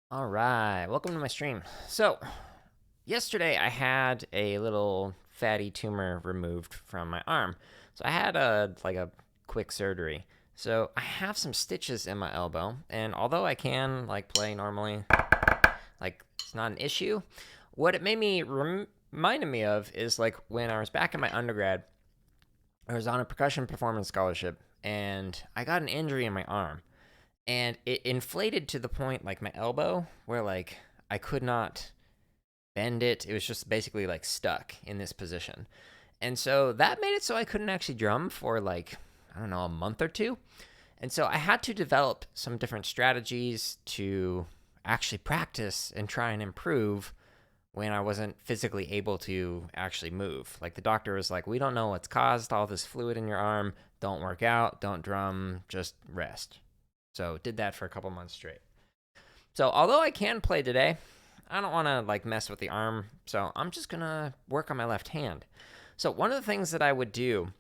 All right, welcome to my stream. So, yesterday I had a little fatty tumor removed from my arm. So I had a quick surgery. So I have some stitches in my elbow, and although I can play normally, it's not an issue. What it made me reminded me of is when I was back in my undergrad, I was on a percussion performance scholarship, and I got an injury in my arm, and it inflated to the point my elbow where I could not bend it. It was just basically stuck in this position. And so that made it so I couldn't actually drum for I don't know, a month or two. And so I had to develop some different strategies to actually practice and try and improve when I wasn't physically able to actually move. Like the doctor was like, "We don't know what's caused all this fluid in your arm. Don't work out, don't drum, just rest." So did that for a couple months straight. So although I can play today, I don't want to mess with the arm, so I'm just gonna work on my left hand. So one of the things that I would do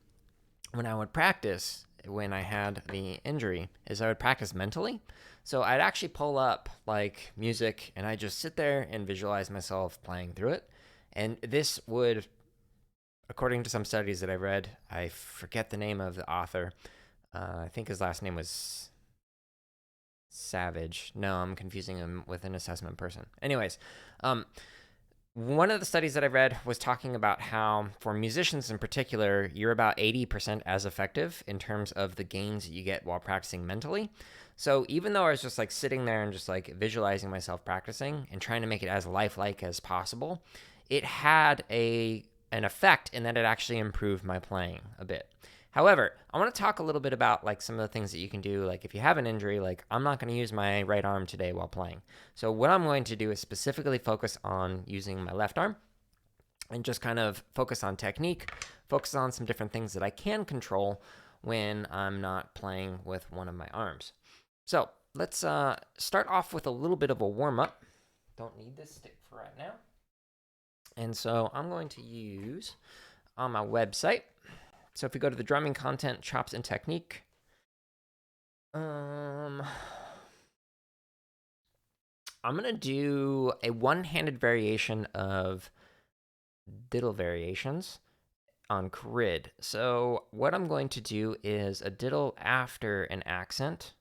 when I would practice when I had the injury is I would practice mentally. So I'd actually pull up music and I just sit there and visualize myself playing through it. And this would, according to some studies that I read, I forget the name of the author. I think his last name was Savage. No, I'm confusing him with an assessment person. Anyways, one of the studies that I read was talking about how, for musicians in particular, you're about 80% as effective in terms of the gains that you get while practicing mentally. So even though I was just sitting there and just visualizing myself practicing and trying to make it as lifelike as possible, it had an effect in that it actually improved my playing a bit. However, I want to talk a little bit about some of the things that you can do. If you have an injury, I'm not going to use my right arm today while playing. So what I'm going to do is specifically focus on using my left arm and just kind of focus on technique, focus on some different things that I can control when I'm not playing with one of my arms. So let's start off with a little bit of a warm-up. Don't need this stick for right now. And so I'm going to use on my website. So if we go to the drumming content, chops and technique, I'm gonna do a one-handed variation of diddle variations on grid. So what I'm going to do is a diddle after an accent.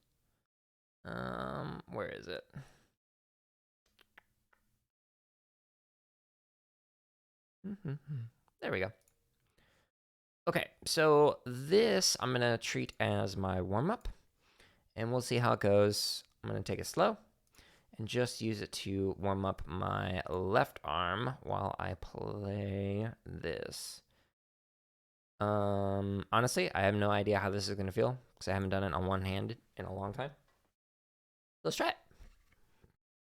Where is it? There we go. Okay, so this I'm going to treat as my warm-up, and we'll see how it goes. I'm going to take it slow and just use it to warm up my left arm while I play this. Honestly, I have no idea how this is going to feel because I haven't done it on one hand in a long time. Let's try it.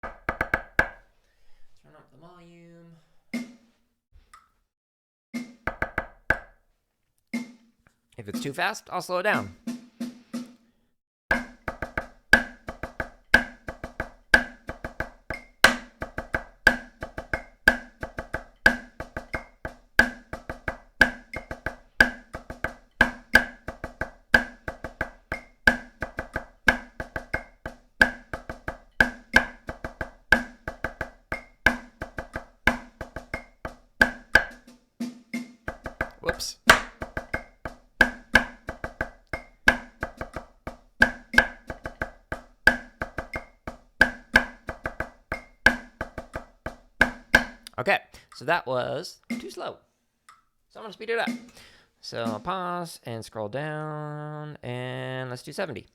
Turn up the volume. If it's too fast, I'll slow it down. Whoops. Okay, so that was too slow. So I'm gonna speed it up. So I'll pause and scroll down, and let's do 70.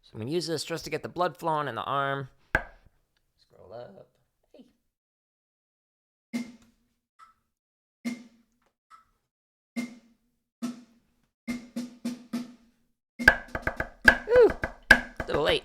So I'm gonna use this just to get the blood flowing in the arm. Scroll up. Hey. Ooh, a little late.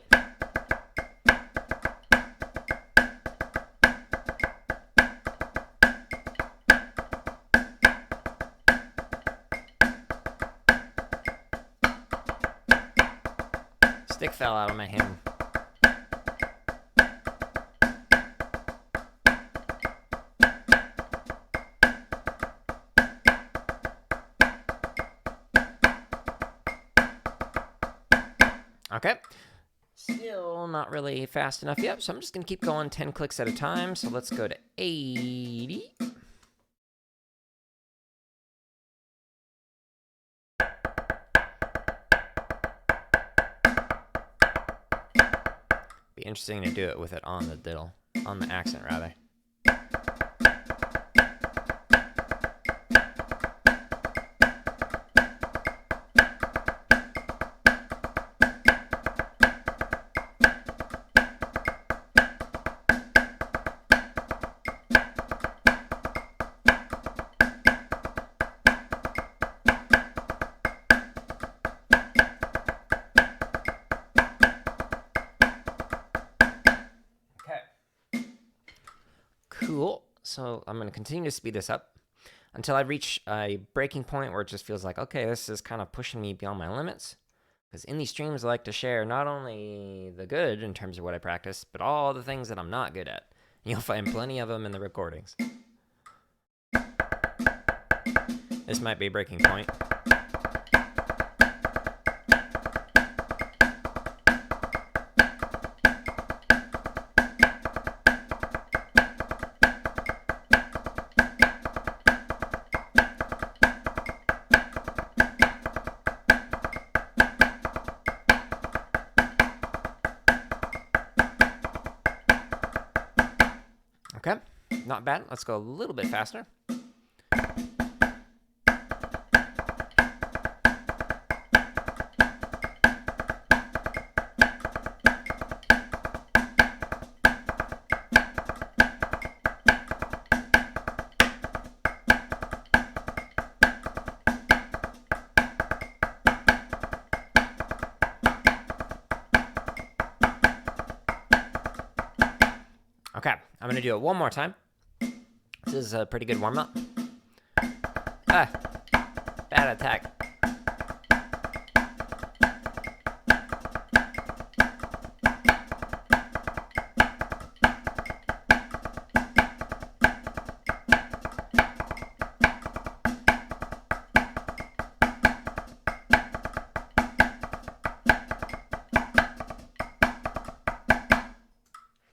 Stick fell out of my hand. Okay. So Still not really fast enough yet, so I'm just gonna keep going 10 clicks at a time. So let's go to 80. Be interesting to do it with it on the diddle, on the accent rather. Cool. So I'm going to continue to speed this up until I reach a breaking point where it just feels like, okay, this is kind of pushing me beyond my limits. Because in these streams, I like to share not only the good in terms of what I practice, but all the things that I'm not good at. You'll find plenty of them in the recordings. This might be a breaking point. Okay, not bad. Let's go a little bit faster. Okay, I'm going to do it one more time. This is a pretty good warm-up. Ah, bad attack.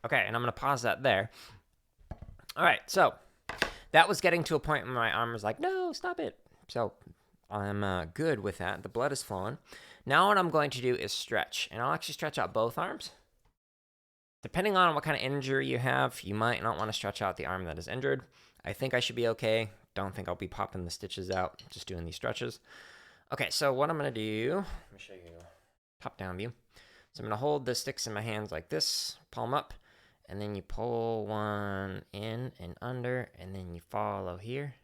Okay, and I'm going to pause that there. All right, so that was getting to a point where my arm was like, no, stop it. So I'm good with that. The blood is flowing. Now what I'm going to do is stretch, and I'll actually stretch out both arms. Depending on what kind of injury you have, you might not want to stretch out the arm that is injured. I think I should be okay. Don't think I'll be popping the stitches out, just doing these stretches. Okay, so what I'm going to do, let me show you top-down view. So I'm going to hold the sticks in my hands like this, palm up, and then you pull one in and under, and then you follow here.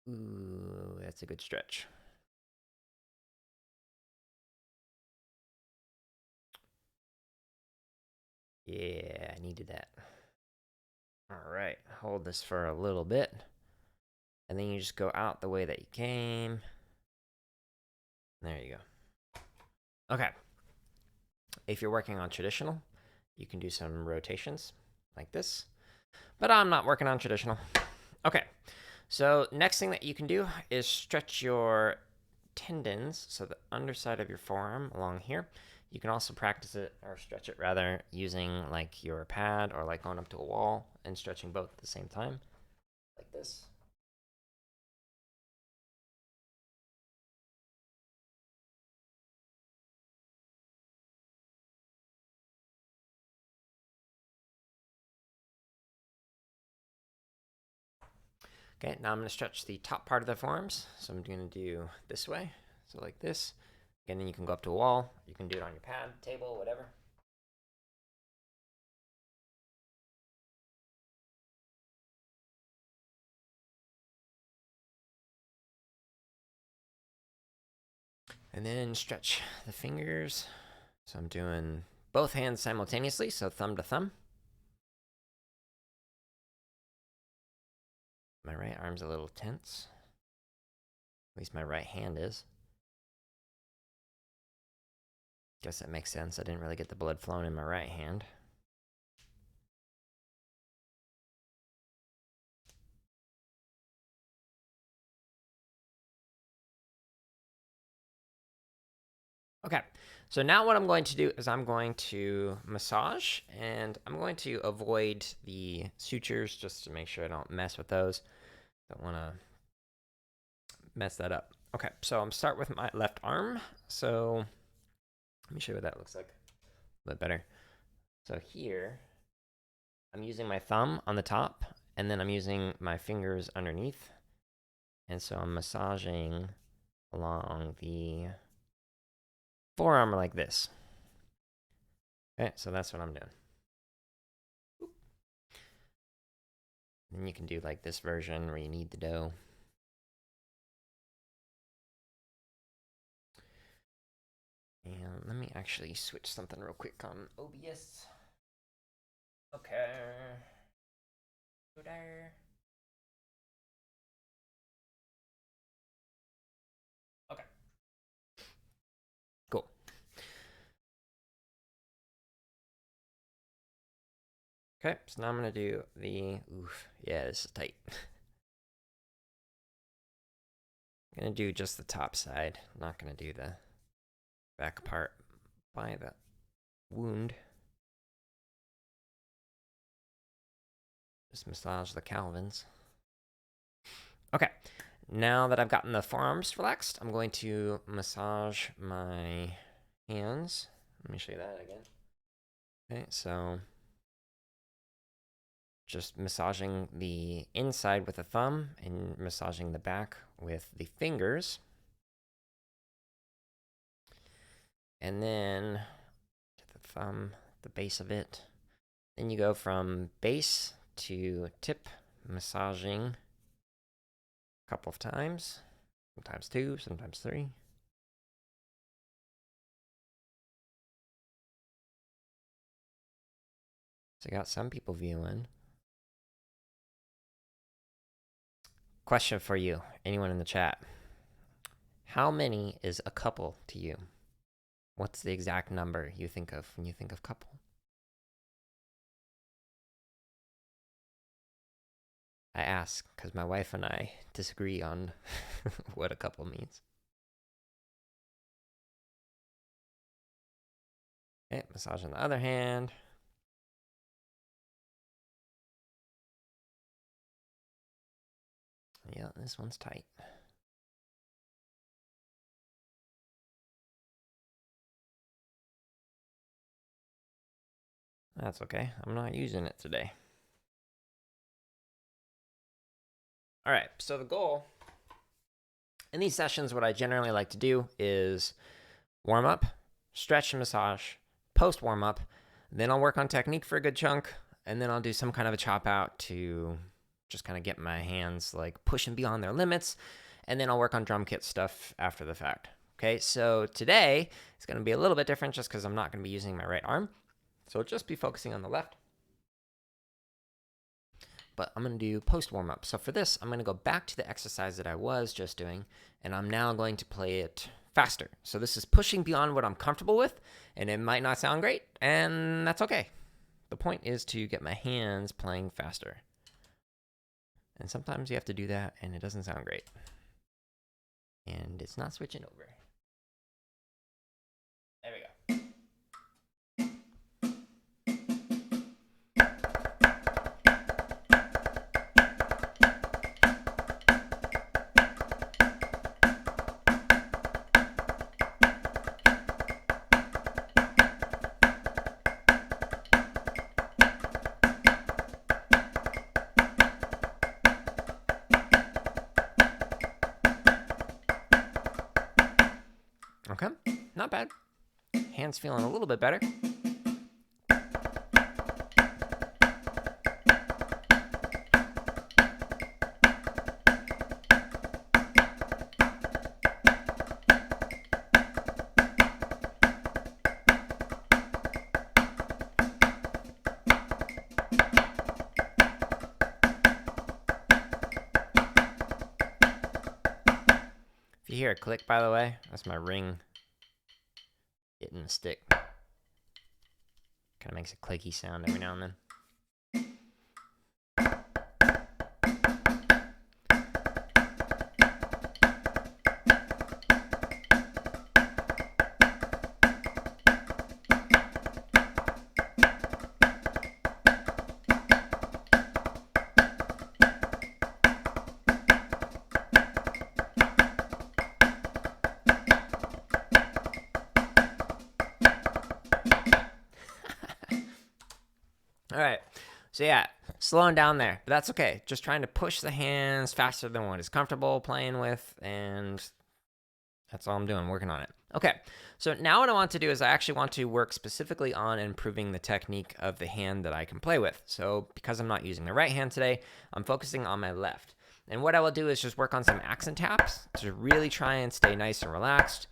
Ooh, that's a good stretch. Yeah, I needed that. All right, hold this for a little bit. And then you just go out the way that you came. There you go. Okay. If you're working on traditional, you can do some rotations like this. But I'm not working on traditional. Okay. So next thing that you can do is stretch your tendons, so the underside of your forearm along here. You can also practice it, or stretch it rather, using like your pad or like going up to a wall and stretching both at the same time, like this. Okay, now I'm going to stretch the top part of the forearms. So I'm going to do this way, so like this. And then you can go up to a wall. You can do it on your pad, table, whatever. And then stretch the fingers. So I'm doing both hands simultaneously, so thumb to thumb. My right arm's a little tense. At least my right hand is. Guess that makes sense. I didn't really get the blood flowing in my right hand. Okay, So now what I'm going to do is I'm going to massage, and I'm going to avoid the sutures just to make sure I don't mess with those. Don't want to mess that up. Okay, so I'm start with my left arm. So let me show you what that looks like a bit better. So here, I'm using my thumb on the top, and then I'm using my fingers underneath. And so I'm massaging along the forearm like this. Okay, so that's what I'm doing. Then you can do like this version where you knead the dough. And let me actually switch something real quick on OBS. Okay. Go there. Okay. Cool. Okay, so now I'm gonna do the, oof, yeah, this is tight. I'm gonna do just the top side. I'm not gonna do the back part by the wound. Just massage the Calvins. Okay, now that I've gotten the forearms relaxed, I'm going to massage my hands. Let me show you that again. Okay, so just massaging the inside with the thumb and massaging the back with the fingers. And then the thumb, the base of it. Then you go from base to tip, massaging a couple of times, sometimes 2, sometimes 3. So I got some people viewing. Question for you, anyone in the chat. How many is a couple to you? What's the exact number you think of when you think of couple? I ask because my wife and I disagree on what a couple means. Okay, massage on the other hand. Yeah, this one's tight. That's okay. I'm not using it today. All right, so the goal in these sessions, what I generally like to do is warm up, stretch and massage, post warm up, then I'll work on technique for a good chunk, and then I'll do some kind of a chop out to just kind of get my hands like pushing beyond their limits, and then I'll work on drum kit stuff after the fact. Okay, so today it's going to be a little bit different just because I'm not going to be using my right arm, so I'll just be focusing on the left. But I'm going to do post warm-up. So for this, I'm going to go back to the exercise that I was just doing, and I'm now going to play it faster. So this is pushing beyond what I'm comfortable with, and it might not sound great, and that's okay. The point is to get my hands playing faster. And sometimes you have to do that, and it doesn't sound great. And it's not switching over. There we go. Okay, not bad. Hands feeling a little bit better. If you hear a click, by the way, that's my ring hitting the stick. Kind of makes a clicky sound every now and then. All right. So yeah, slowing down there, but that's okay. Just trying to push the hands faster than what is comfortable playing with, and that's all I'm doing, working on it. Okay, so now what I want to do is I actually want to work specifically on improving the technique of the hand that I can play with. So because I'm not using the right hand today, I'm focusing on my left. And what I will do is just work on some accent taps to really try and stay nice and relaxed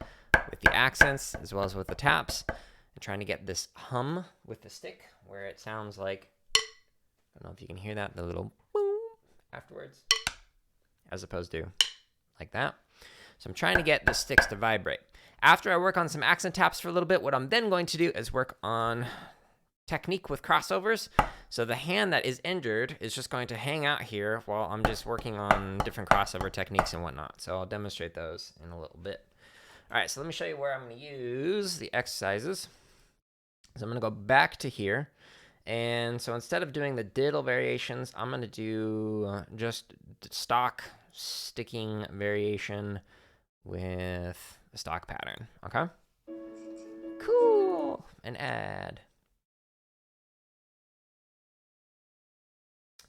with the accents as well as with the taps. And trying to get this hum with the stick where it sounds like, I don't know if you can hear that, the little boom afterwards, as opposed to like that. So I'm trying to get the sticks to vibrate. After I work on some accent taps for a little bit, what I'm then going to do is work on technique with crossovers. So the hand that is injured is just going to hang out here while I'm just working on different crossover techniques and whatnot. So I'll demonstrate those in a little bit. All right, so let me show you where I'm going to use the exercises. So I'm going to go back to here. And so instead of doing the diddle variations, I'm going to do just stock sticking variation with the stock pattern. Okay? Cool. And add.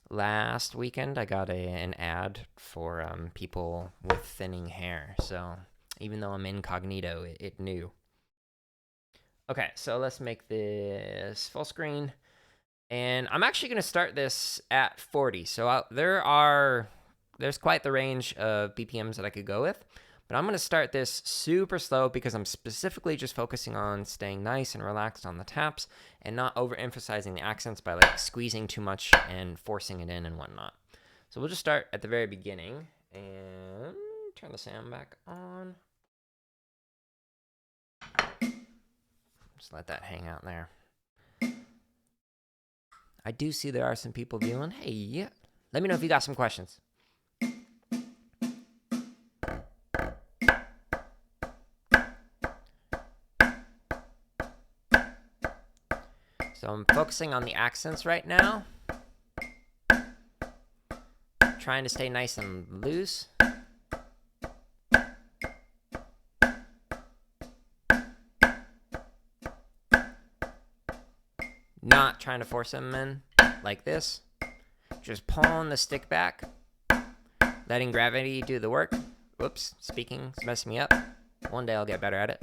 Last weekend, I got an ad for people with thinning hair. So even though I'm incognito, it knew. Okay, so let's make this full screen. And I'm actually going to start this at 40. So there's quite the range of BPMs that I could go with. But I'm going to start this super slow because I'm specifically just focusing on staying nice and relaxed on the taps and not overemphasizing the accents by like squeezing too much and forcing it in and whatnot. So we'll just start at the very beginning and turn the sound back on. Just let that hang out there. I do see there are some people viewing. Hey, let me know if you got some questions. So I'm focusing on the accents right now. Trying to stay nice and loose. Not trying to force them in like this. Just pulling the stick back. Letting gravity do the work. Whoops, speaking is messing me up. One day I'll get better at it.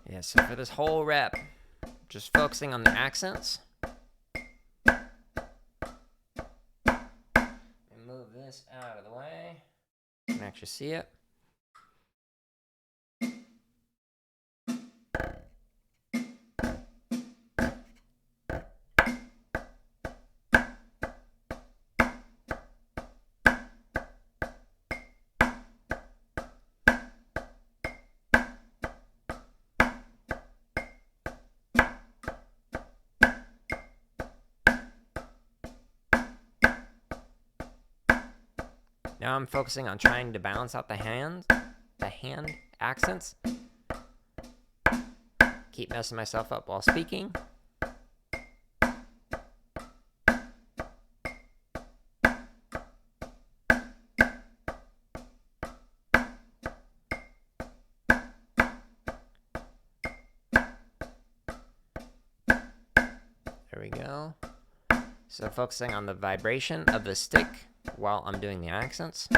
Yeah, so for this whole rep, just focusing on the accents. Move this out of the way. You can actually see it. Now I'm focusing on trying to balance out the hand accents. Keep messing myself up while speaking. There we go. So focusing on the vibration of the stick while I'm doing the accents.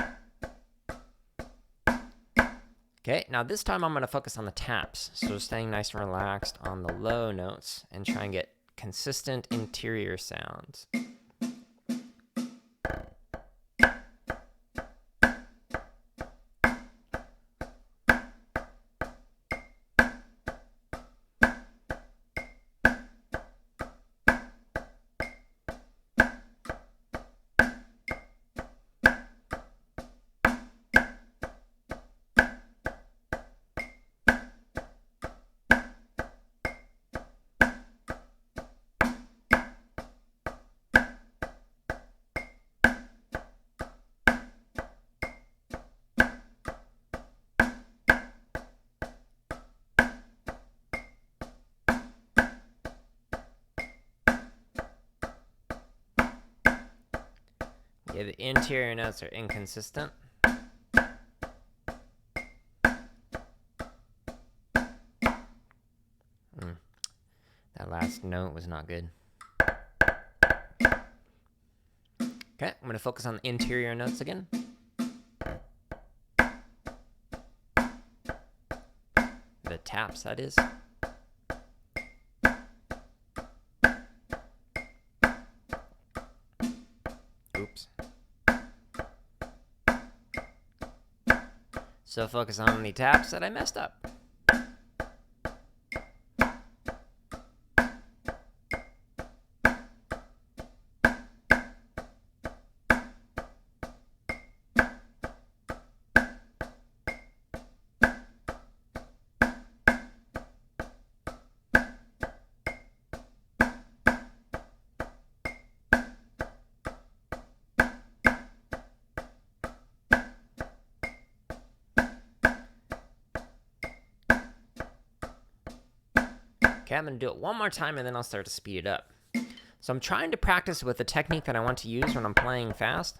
Okay, now this time I'm going to focus on the taps. So staying nice and relaxed on the low notes and try and get consistent interior sounds. Yeah, the interior notes are inconsistent. That last note was not good. Okay, I'm going to focus on the interior notes again. The taps, that is. Oops. So focus on the taps that I messed up. Okay, I'm going to do it one more time and then I'll start to speed it up. So I'm trying to practice with the technique that I want to use when I'm playing fast.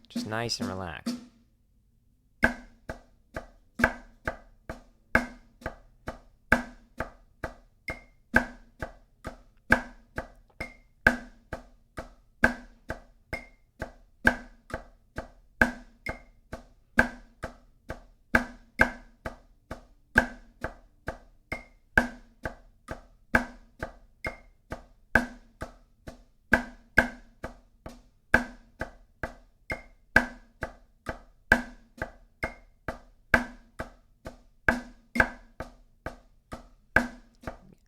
Just nice and relaxed.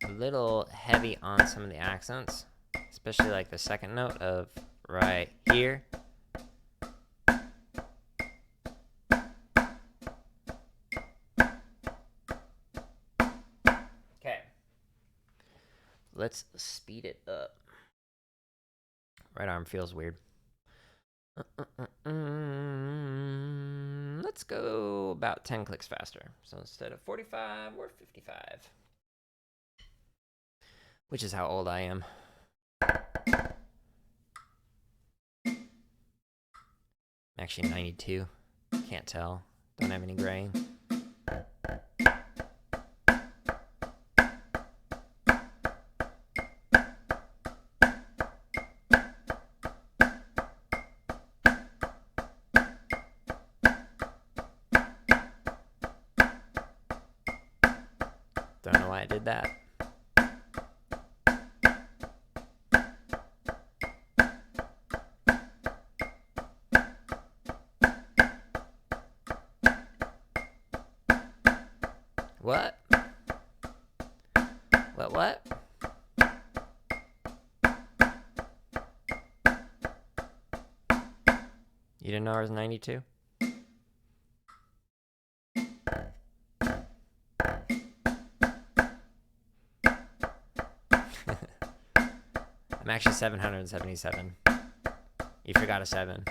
A little heavy on some of the accents, especially like the second note of right here. Okay, let's speed it up. Right arm feels weird. Let's go about 10 clicks faster. So instead of 45, we're 55. Which is how old I am. I'm actually 92. Can't tell. Don't have any gray. Don't know why I did that. What? What? You didn't know I was 92? I'm actually 777. You forgot a 7.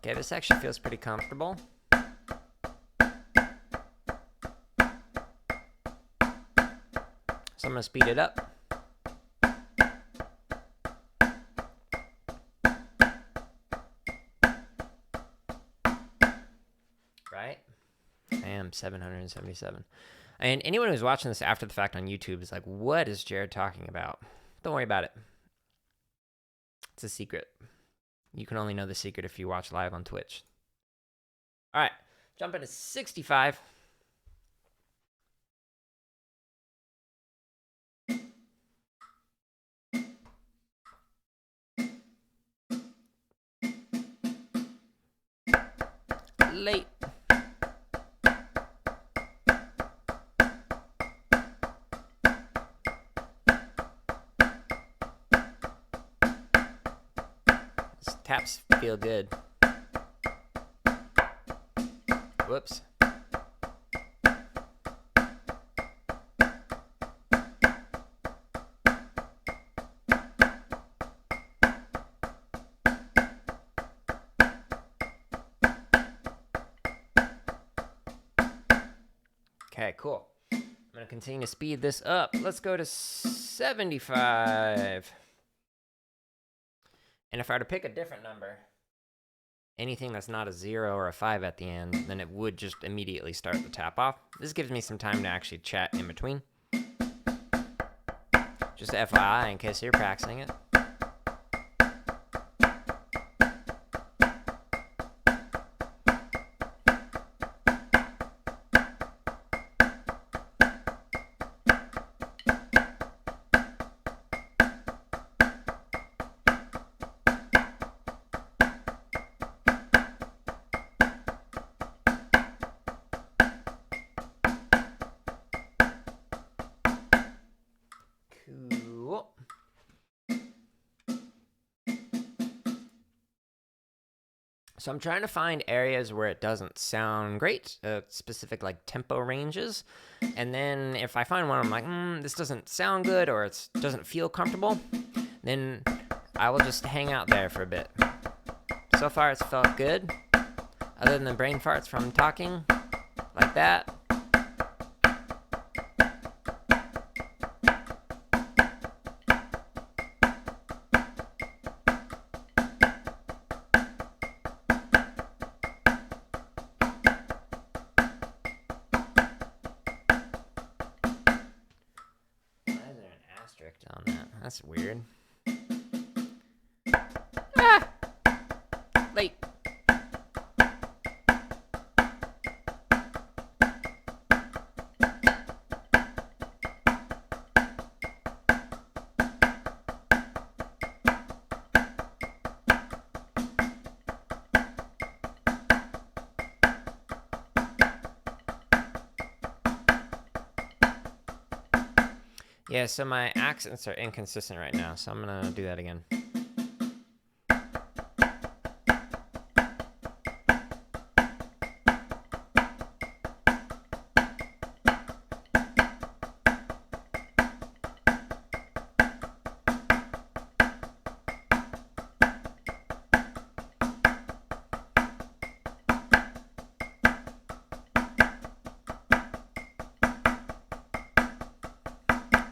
Okay, this actually feels pretty comfortable. So I'm gonna speed it up. Right? I am 777. And anyone who's watching this after the fact on YouTube is like, what is Jared talking about? Don't worry about it. It's a secret. You can only know the secret if you watch live on Twitch. All right, jump into 65. Late. These taps feel good. Whoops. Okay, cool. I'm gonna continue to speed this up. Let's go to 75. And if I were to pick a different number, anything that's not a 0 or a 5 at the end, then it would just immediately start the tap off. This gives me some time to actually chat in between. Just FYI, in case you're practicing it. Cool. So I'm trying to find areas where it doesn't sound great, specific like tempo ranges. And then if I find one, I'm like, this doesn't sound good or it doesn't feel comfortable, then I will just hang out there for a bit. So far it's felt good, other than the brain farts from talking like that. On that. That's weird. Ah! Late. Yeah, so my accents are inconsistent right now, so I'm gonna do that again.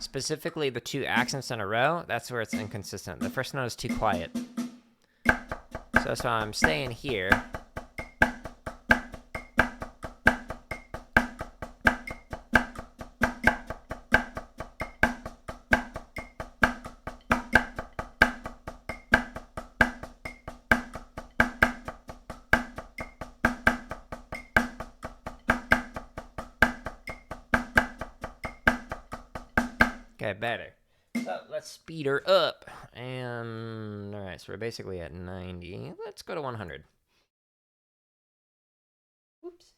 Specifically, the two accents in a row, that's where it's inconsistent. The first note is too quiet. So I'm staying here. Okay, better. So let's speed her up. And all right, so we're basically at 90. Let's go to 100. Whoops.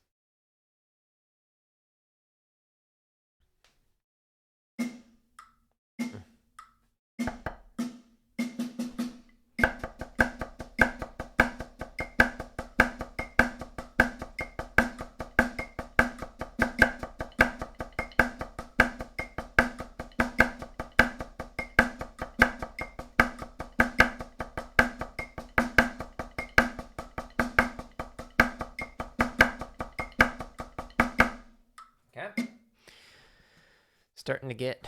Okay. Starting to get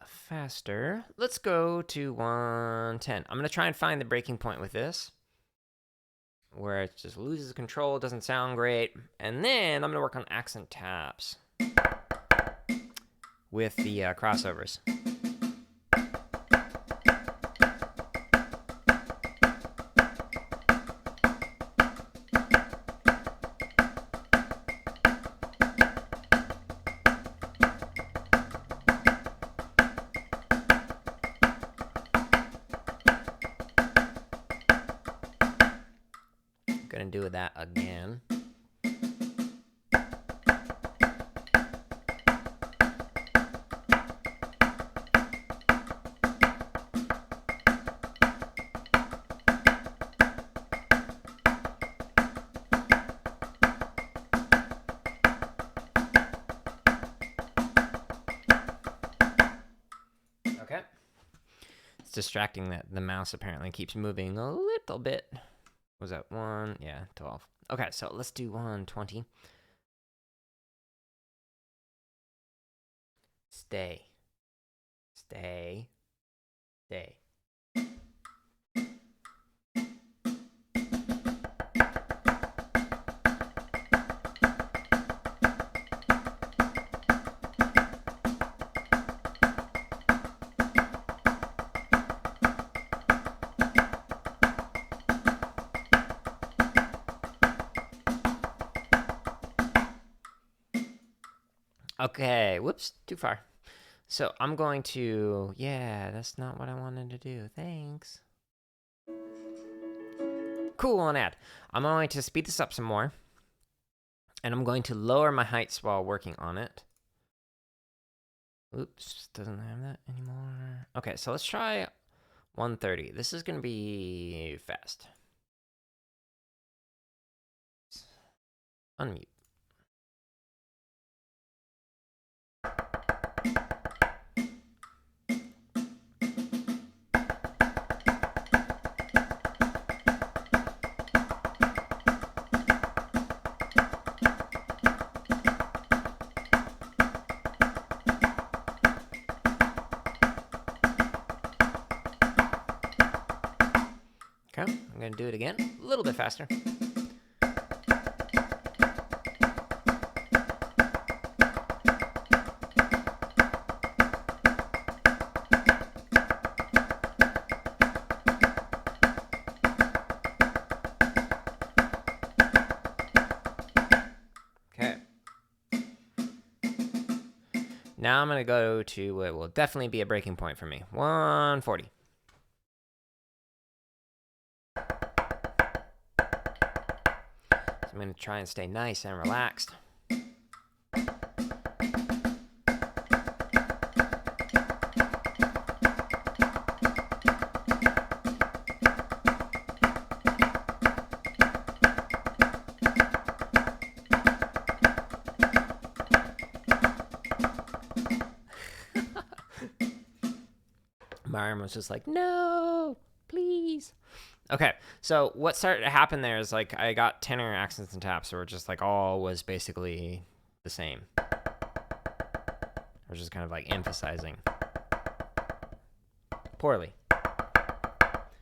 faster. Let's go to 110. I'm going to try and find the breaking point with this, where it just loses control, doesn't sound great. And then I'm going to work on accent taps with the crossovers. Gonna do that again. Okay. It's distracting that the mouse apparently keeps moving a little bit. Was that 1? Yeah, 12. Okay, so let's do 120. stay. Stay. Stay. Okay, whoops, too far. So I'm going to, yeah, that's not what I wanted to do. Thanks. Cool on ad. I'm going to speed this up some more. And I'm going to lower my heights while working on it. Oops, doesn't have that anymore. Okay, so let's try 130. This is going to be fast. Unmute. Okay, I'm going to do it again, a little bit faster. Okay. Now I'm going to go to what will definitely be a breaking point for me, 140. I'm going to try and stay nice and relaxed. My arm was just like, no, please. Okay, so what started to happen there is like I got tenor accents and taps were just like all was basically the same. I was just kind of like emphasizing poorly.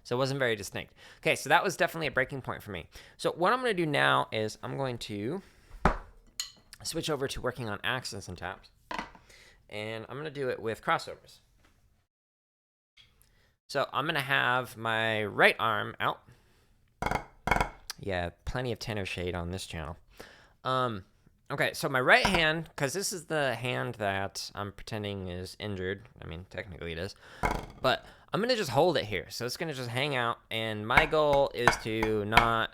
So it wasn't very distinct. Okay, so that was definitely a breaking point for me. So what I'm going to do now is I'm going to switch over to working on accents and taps. And I'm going to do it with crossovers. So I'm going to have my right arm out. Yeah, plenty of tenor shade on this channel. Okay, so my right hand, because this is the hand that I'm pretending is injured. I mean, technically it is. But I'm going to just hold it here. So it's going to just hang out. And my goal is to not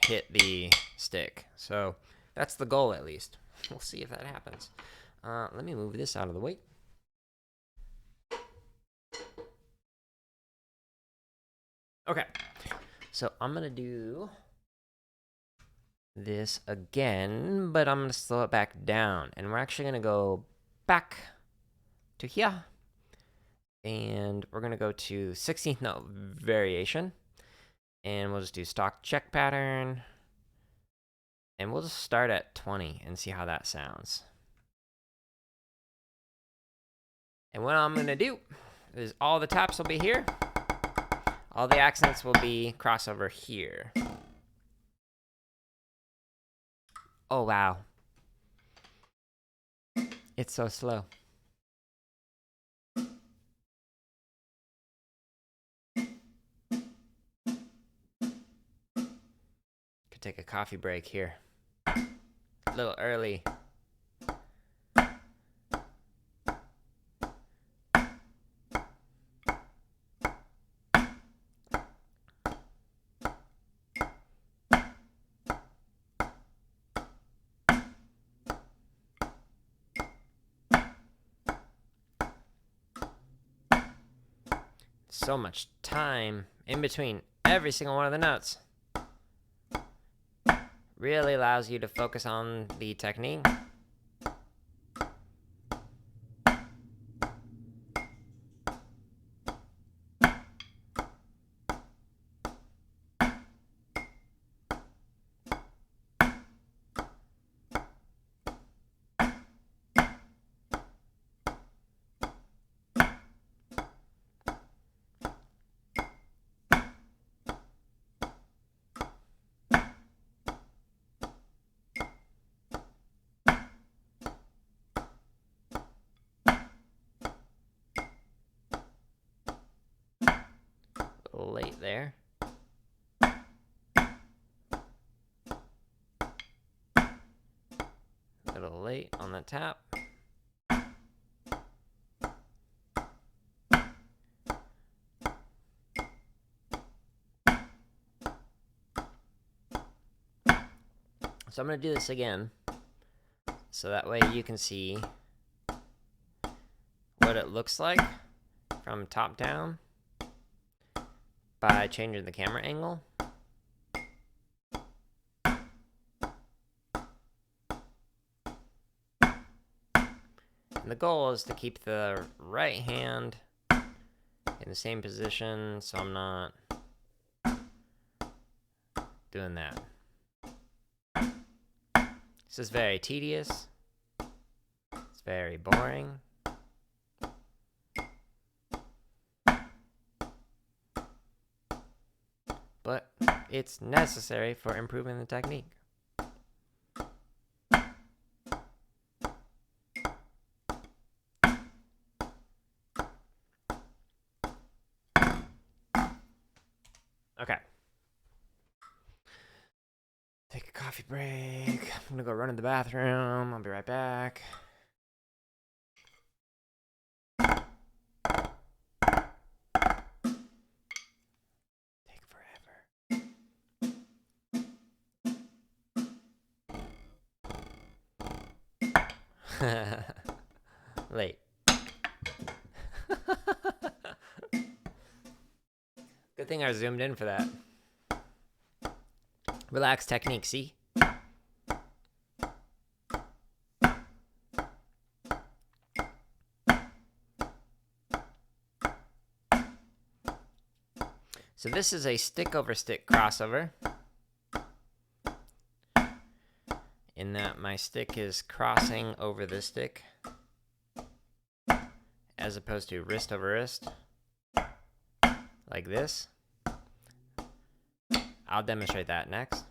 hit the stick. So that's the goal, at least. We'll see if that happens. Let me move this out of the way. Okay, so I'm going to do this again, but I'm going to slow it back down. And we're actually going to go back to here. And we're going to go to 16th note variation. And we'll just do stock check pattern. And we'll just start at 20 and see how that sounds. And what I'm going to do is all the taps will be here. All the accents will be crossover here. Oh, wow. It's so slow. Could take a coffee break here. A little early. So much time in between every single one of the notes. Really allows you to focus on the technique. little late there. A little late on the tap. So I'm going to do this again, so that way you can see what it looks like from top down by changing the camera angle. And the goal is to keep the right hand in the same position, so I'm not doing that. This is very tedious. It's very boring. But it's necessary for improving the technique. Okay. Take a coffee break. I'm gonna go run in the bathroom. I'll be right back. Take forever. Late. Good thing I zoomed in for that. Relax technique, see? So this is a stick over stick crossover, in that my stick is crossing over this stick as opposed to wrist over wrist, like this. I'll demonstrate that next.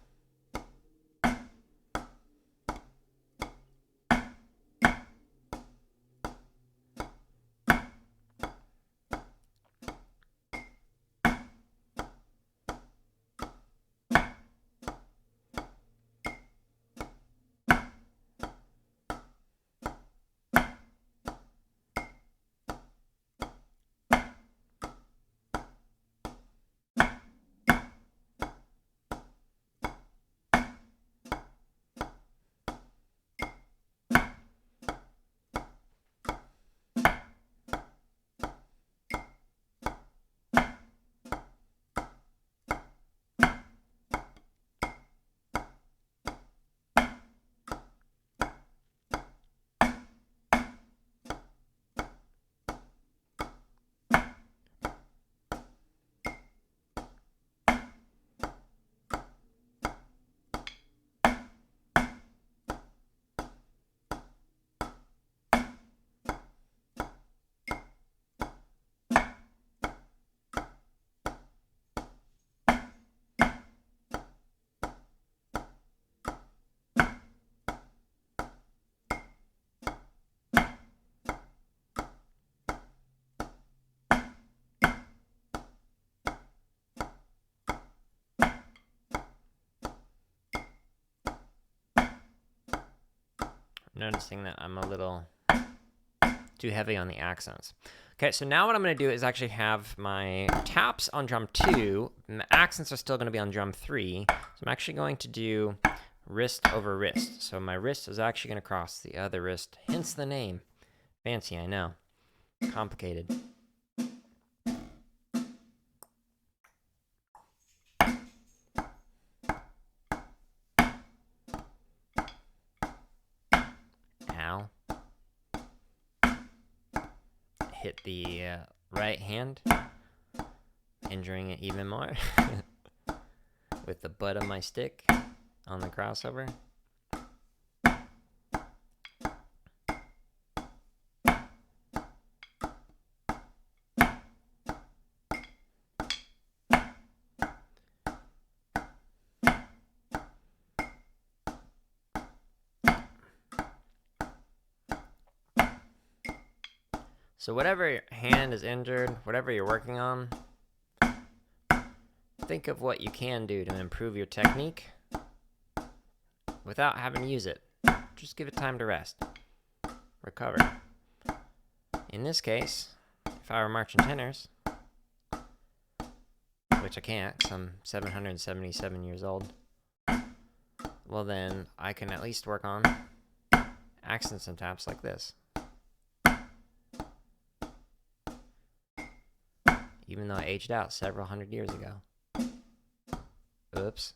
Noticing that I'm a little too heavy on the accents. Okay, so now what I'm going to do is actually have my taps on drum 2, and the accents are still going to be on drum 3. So I'm actually going to do wrist over wrist. So my wrist is actually going to cross the other wrist, hence the name. Fancy, I know. Complicated. Ow. Hit the right hand, injuring it even more with the butt of my stick on the crossover. So whatever hand is injured, whatever you're working on, think of what you can do to improve your technique without having to use it. Just give it time to rest. Recover. In this case, if I were marching tenors, which I can't because I'm 777 years old, well then I can at least work on accents and taps like this. Even though I aged out several hundred years ago. Oops.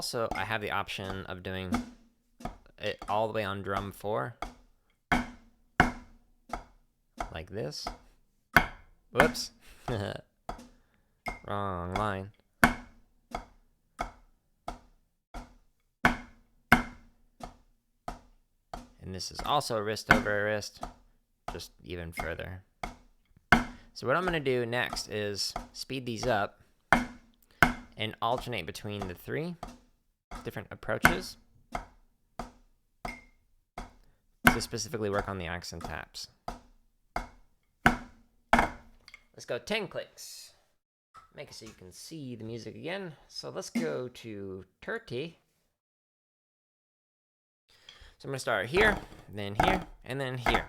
So I have the option of doing it all the way on drum 4. Like this. Whoops. Wrong line. And this is also wrist over wrist, just even further. So what I'm going to do next is speed these up and alternate between the 3 different approaches to specifically work on the accent taps. Let's go 10 clicks. Make it so you can see the music again. So let's go to 30. So I'm going to start here, then here, and then here.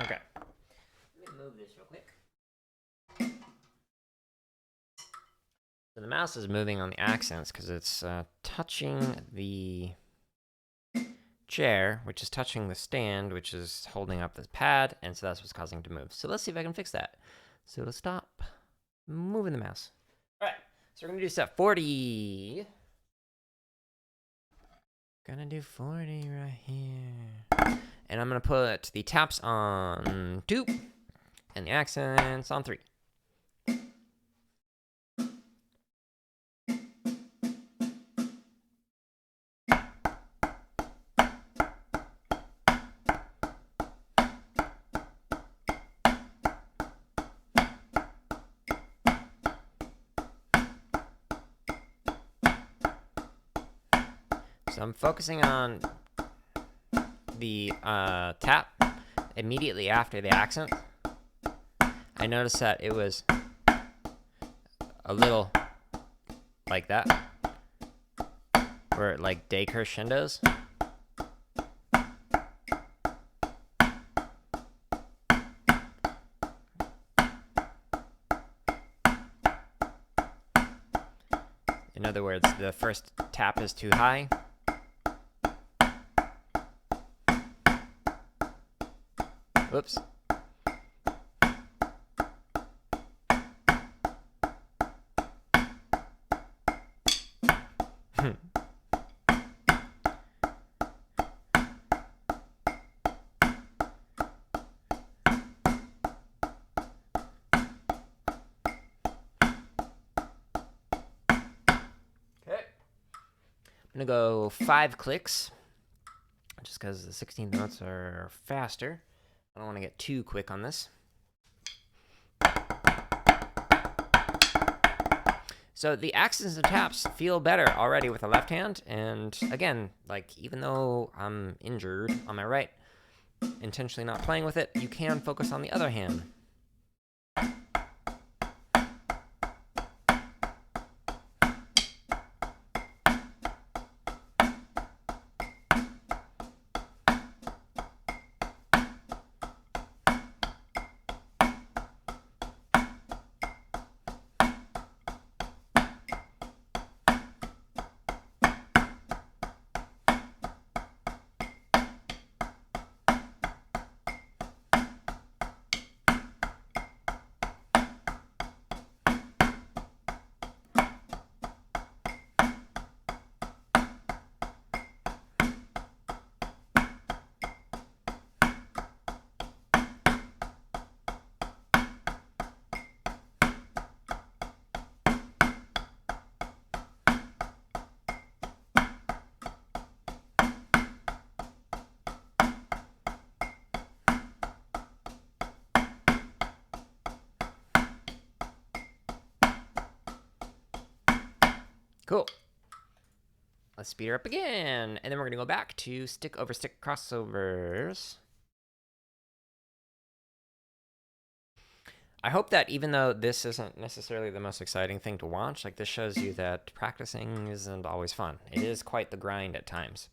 Okay. Let me move this real quick. So the mouse is moving on the accents because it's touching the chair, which is touching the stand, which is holding up this pad, and so that's what's causing it to move. So let's see if I can fix that. So to stop moving the mouse. All right, so we're gonna do step 40. Gonna do 40 right here. And I'm gonna put the taps on 2 and the accents on 3. So I'm focusing on the tap immediately after the accent. I noticed that it was a little like that, where like day crescendos. In other words, the first tap is too high. Whoops. I'm gonna go 5 clicks, just because the 16th notes are faster. I don't want to get too quick on this. So the accents and taps feel better already with the left hand, and again, like even though I'm injured on my right, intentionally not playing with it, you can focus on the other hand. Cool. Let's speed her up again. And then we're going to go back to stick over stick crossovers. I hope that even though this isn't necessarily the most exciting thing to watch, like this shows you that practicing isn't always fun. It is quite the grind at times.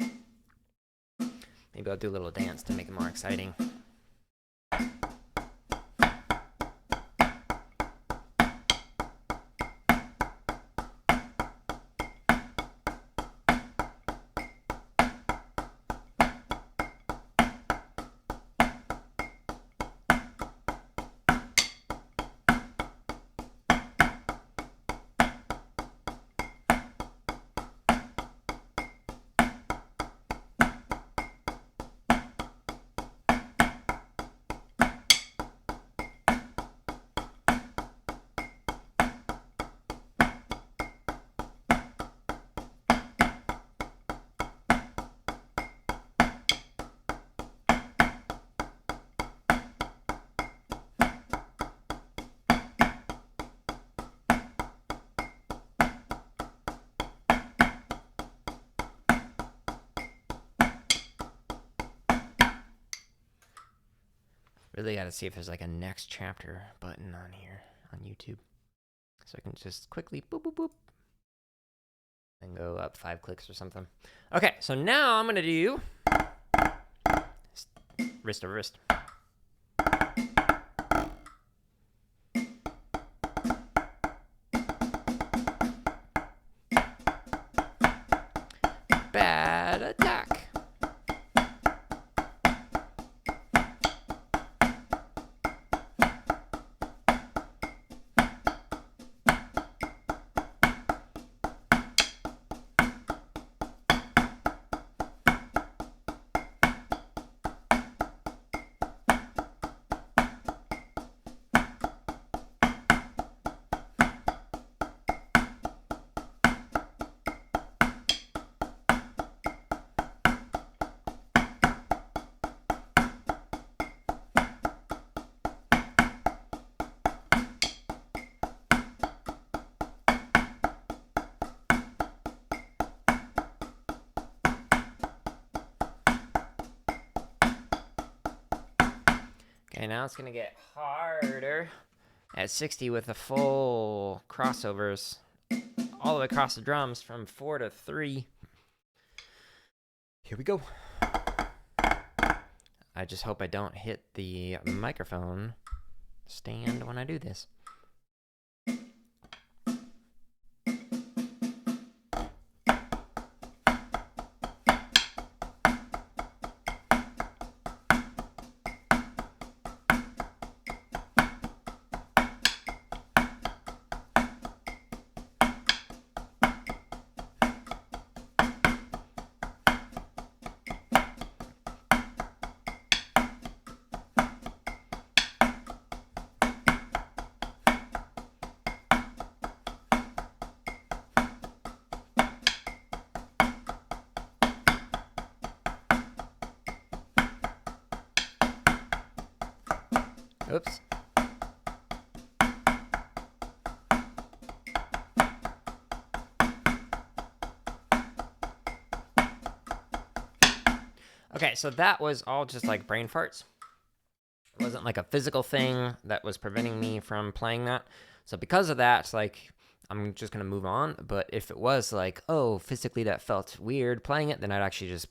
Maybe I'll do a little dance to make it more exciting. Really got to see if there's like a next chapter button on here on YouTube. So I can just quickly boop, boop, boop. And go up 5 clicks or something. Okay, so now I'm going to do wrist over wrist. Bad attack. Okay, now it's going to get harder at 60 with the full crossovers all the way across the drums from 4 to 3. Here we go. I just hope I don't hit the microphone stand when I do this. Oops. Okay, so that was all just like brain farts. It wasn't like a physical thing that was preventing me from playing that. So because of that, like, I'm just going to move on. But if it was like, oh, physically that felt weird playing it, then I'd actually just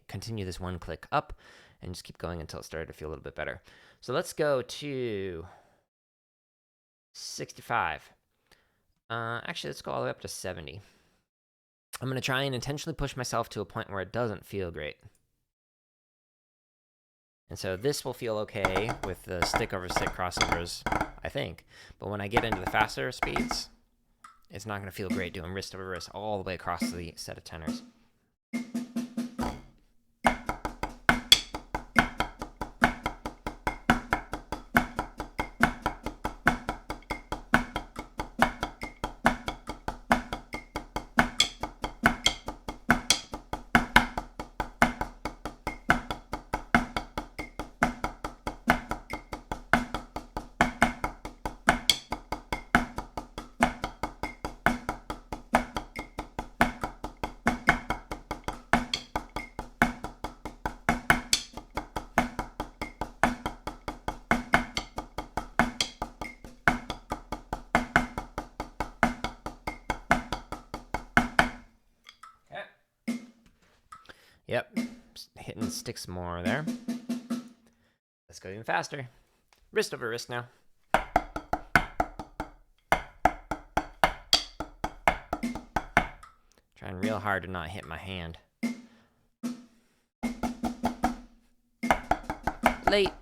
continue this one click up and just keep going until it started to feel a little bit better. So let's go to 65. Actually, let's go all the way up to 70. I'm going to try and intentionally push myself to a point where it doesn't feel great. And so this will feel okay with the stick over stick crossovers, I think. But when I get into the faster speeds, it's not going to feel great doing wrist over wrist all the way across the set of tenors. Yep, hitting sticks more there. Let's go even faster. Wrist over wrist now. Trying real hard to not hit my hand. Late.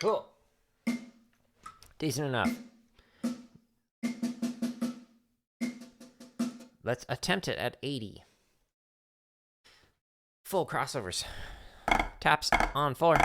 Cool. Decent enough. Let's attempt it at 80. Full crossovers. Taps on floor.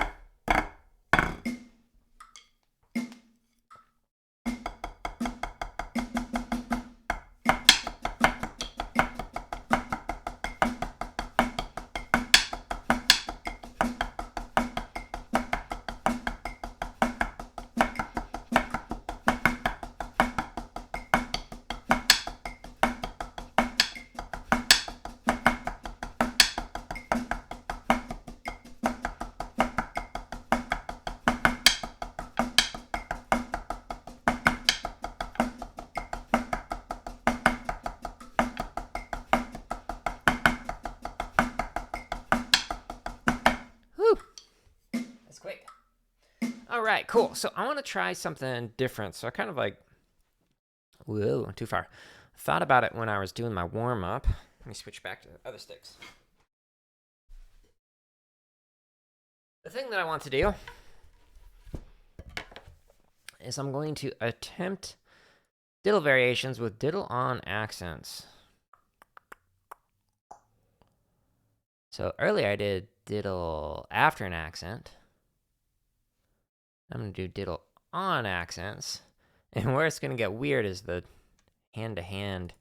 Quick. All right, cool. So I want to try something different. So I kind of like, whoa, too far. Thought about it when I was doing my warm up. Let me switch back to other sticks. The thing that I want to do is I'm going to attempt diddle variations with diddle on accents. So earlier I did diddle after an accent. I'm going to do diddle on accents. And where it's going to get weird is the hand-to-hand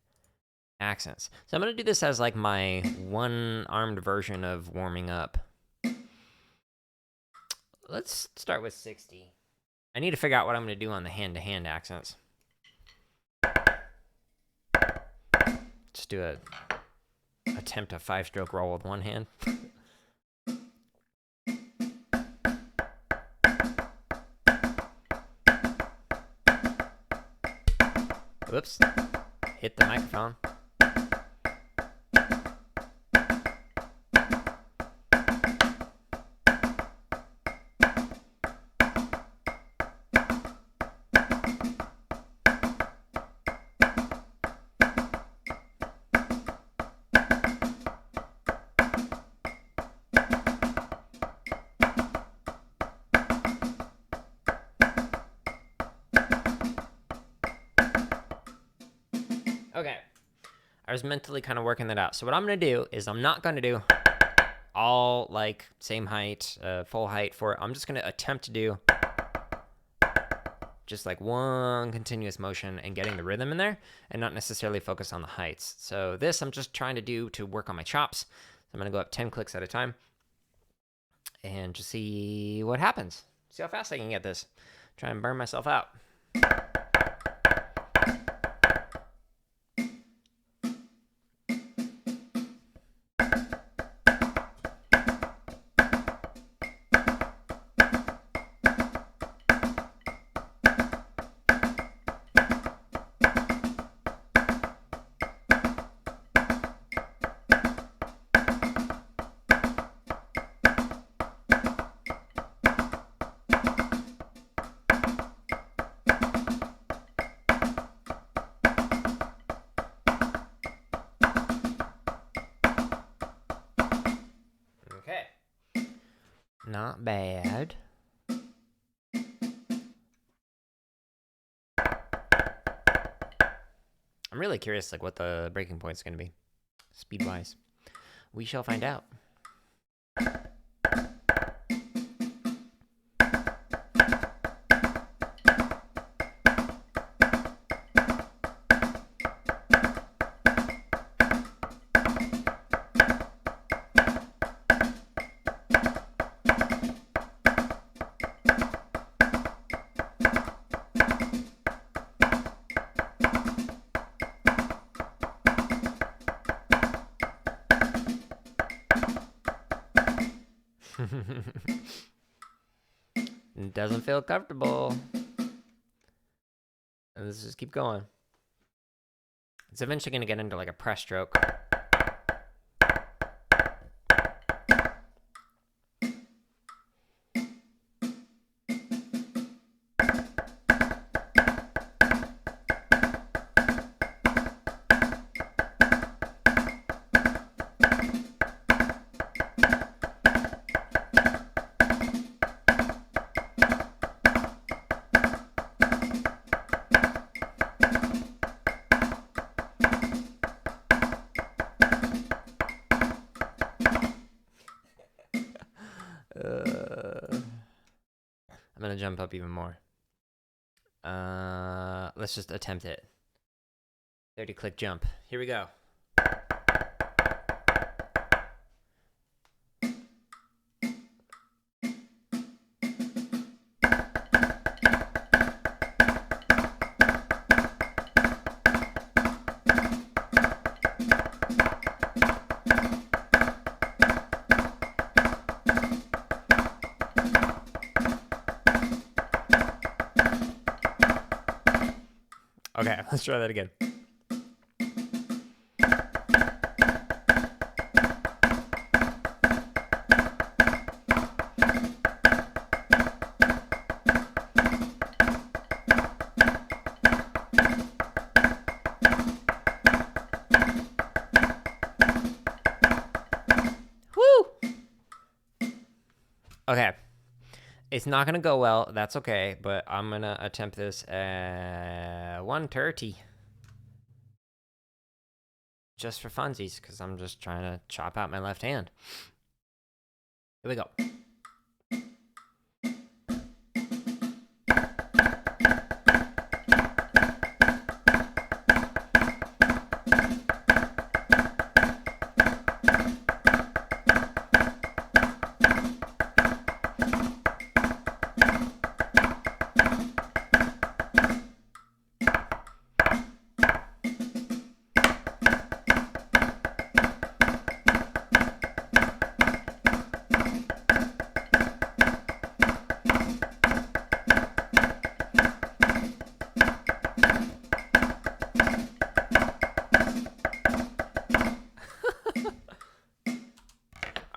accents. So I'm going to do this as like my one-armed version of warming up. Let's start with 60. I need to figure out what I'm going to do on the hand-to-hand accents. Just do a attempt a 5-stroke roll with one hand. Whoops. Hit the microphone. Okay. I was mentally kind of working that out. So what I'm going to do is I'm not going to do all like same height, full height for it. I'm just going to attempt to do just like one continuous motion and getting the rhythm in there and not necessarily focus on the heights. So this I'm just trying to do to work on my chops. So I'm going to go up 10 clicks at a time and just see what happens. See how fast I can get this. Try and burn myself out. Okay. Not bad. I'm really curious like what the breaking point is going to be speed-wise. We shall find out. It doesn't feel comfortable. And let's just keep going. It's eventually going to get into like a press stroke. I'm gonna jump up even more. Let's just attempt it. 30 click jump. Here we go. Okay, let's try that again. Woo! Okay. It's not going to go well. That's okay. But I'm going to attempt this at 130. Just for funsies, because I'm just trying to chop out my left hand. Here we go.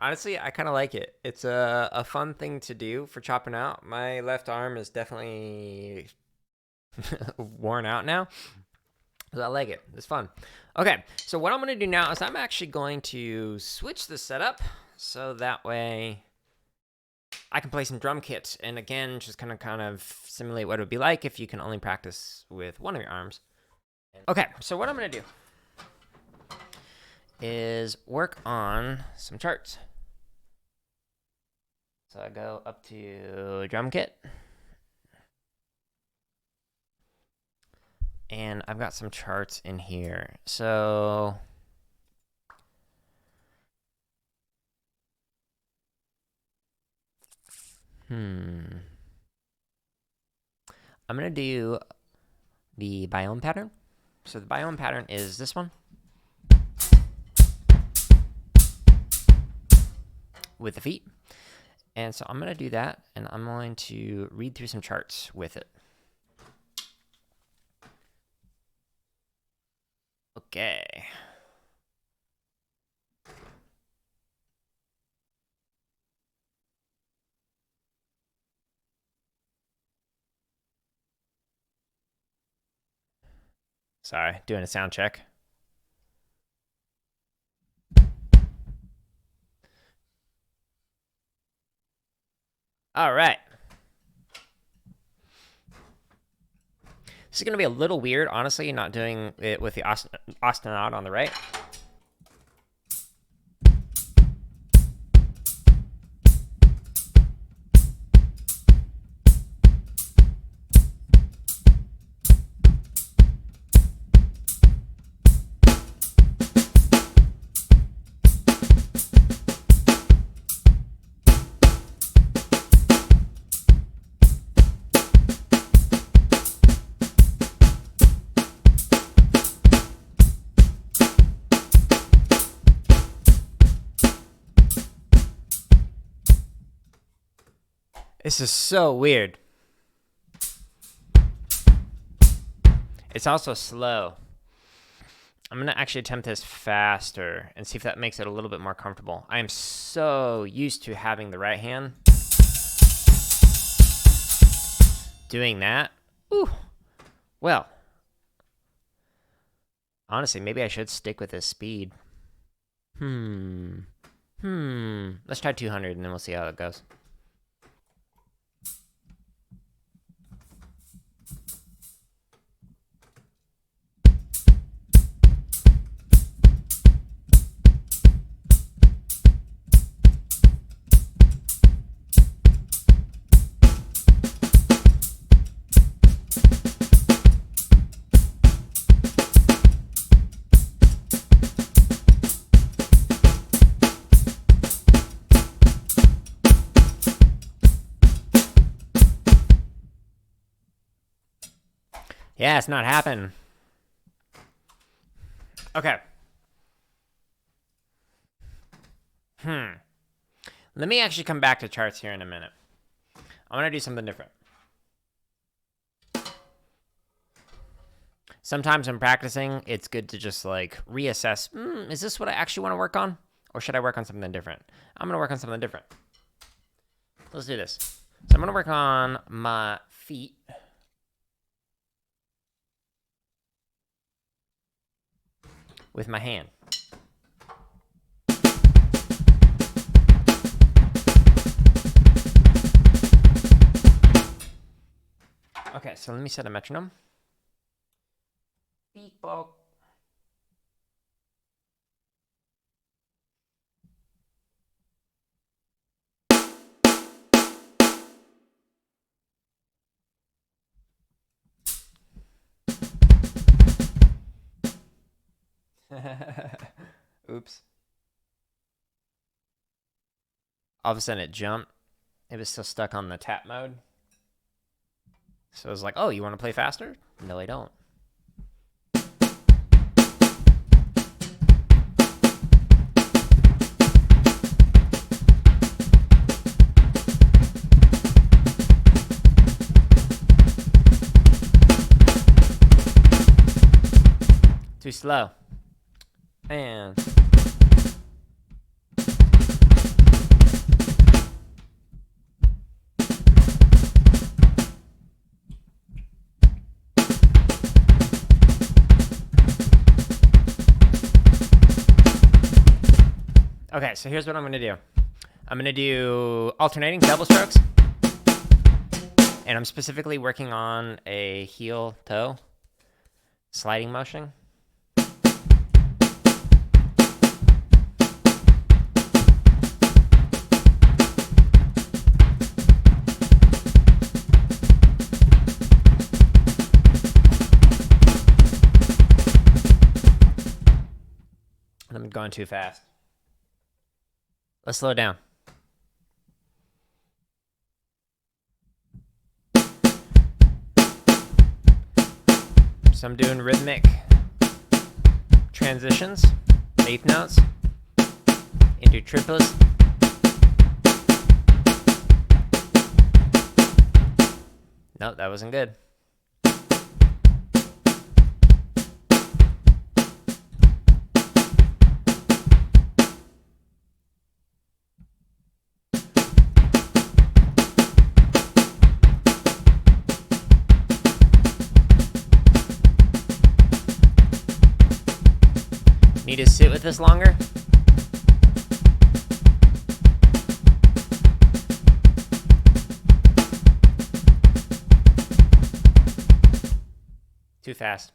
Honestly, I kind of like it. It's a fun thing to do for chopping out. My left arm is definitely worn out now. So I like it. It's fun. Okay, so what I'm going to do now is I'm actually going to switch the setup so that way I can play some drum kits. And again, just kind of simulate what it would be like if you can only practice with one of your arms. Okay, so what I'm going to do is work on some charts. So I go up to drumkit. And I've got some charts in here. So I'm going to do the biome pattern. So the biome pattern is this one with the feet. And so I'm going to do that, and I'm going to read through some charts with it. Okay. Sorry, doing a sound check. All right. This is going to be a little weird, honestly, not doing it with the ostinato on the right. This is so weird. It's also slow. I'm going to actually attempt this faster and see if that makes it a little bit more comfortable. I am so used to having the right hand doing that. Ooh. Well, honestly, maybe I should stick with this speed. Let's try 200 and then we'll see how it goes. Yeah, it's not happening. Okay. Let me actually come back to charts here in a minute. I'm going to do something different. Sometimes when practicing, it's good to just like reassess, is this what I actually want to work on? Or should I work on something different? I'm going to work on something different. Let's do this. So I'm going to work on my feet. With my hand. Okay, so let me set a metronome. Beep bop. Oops. All of a sudden it jumped. It was still stuck on the tap mode. So I was like, oh, you want to play faster? No, I don't. Too slow. And okay, so here's what I'm going to do. I'm going to do alternating double strokes. And I'm specifically working on a heel toe. sliding motion. I'm going too fast. Let's slow down. So I'm doing rhythmic transitions, eighth notes, into triplets. Nope, that wasn't good. Need to sit with this longer? Too fast.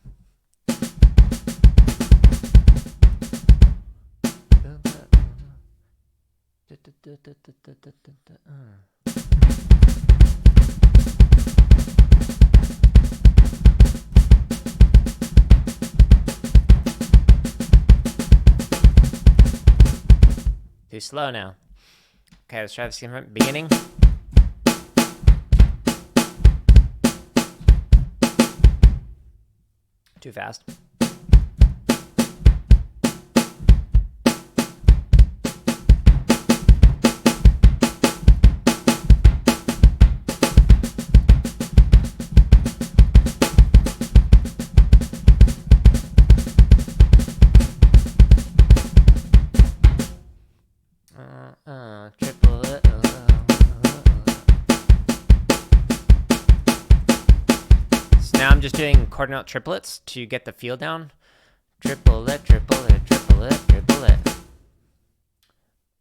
Too slow now. Okay, let's try this again from the beginning. Too fast. Triplet. So now I'm just doing quarter note triplets to get the feel down. Triplet, triplet, triplet, triplet.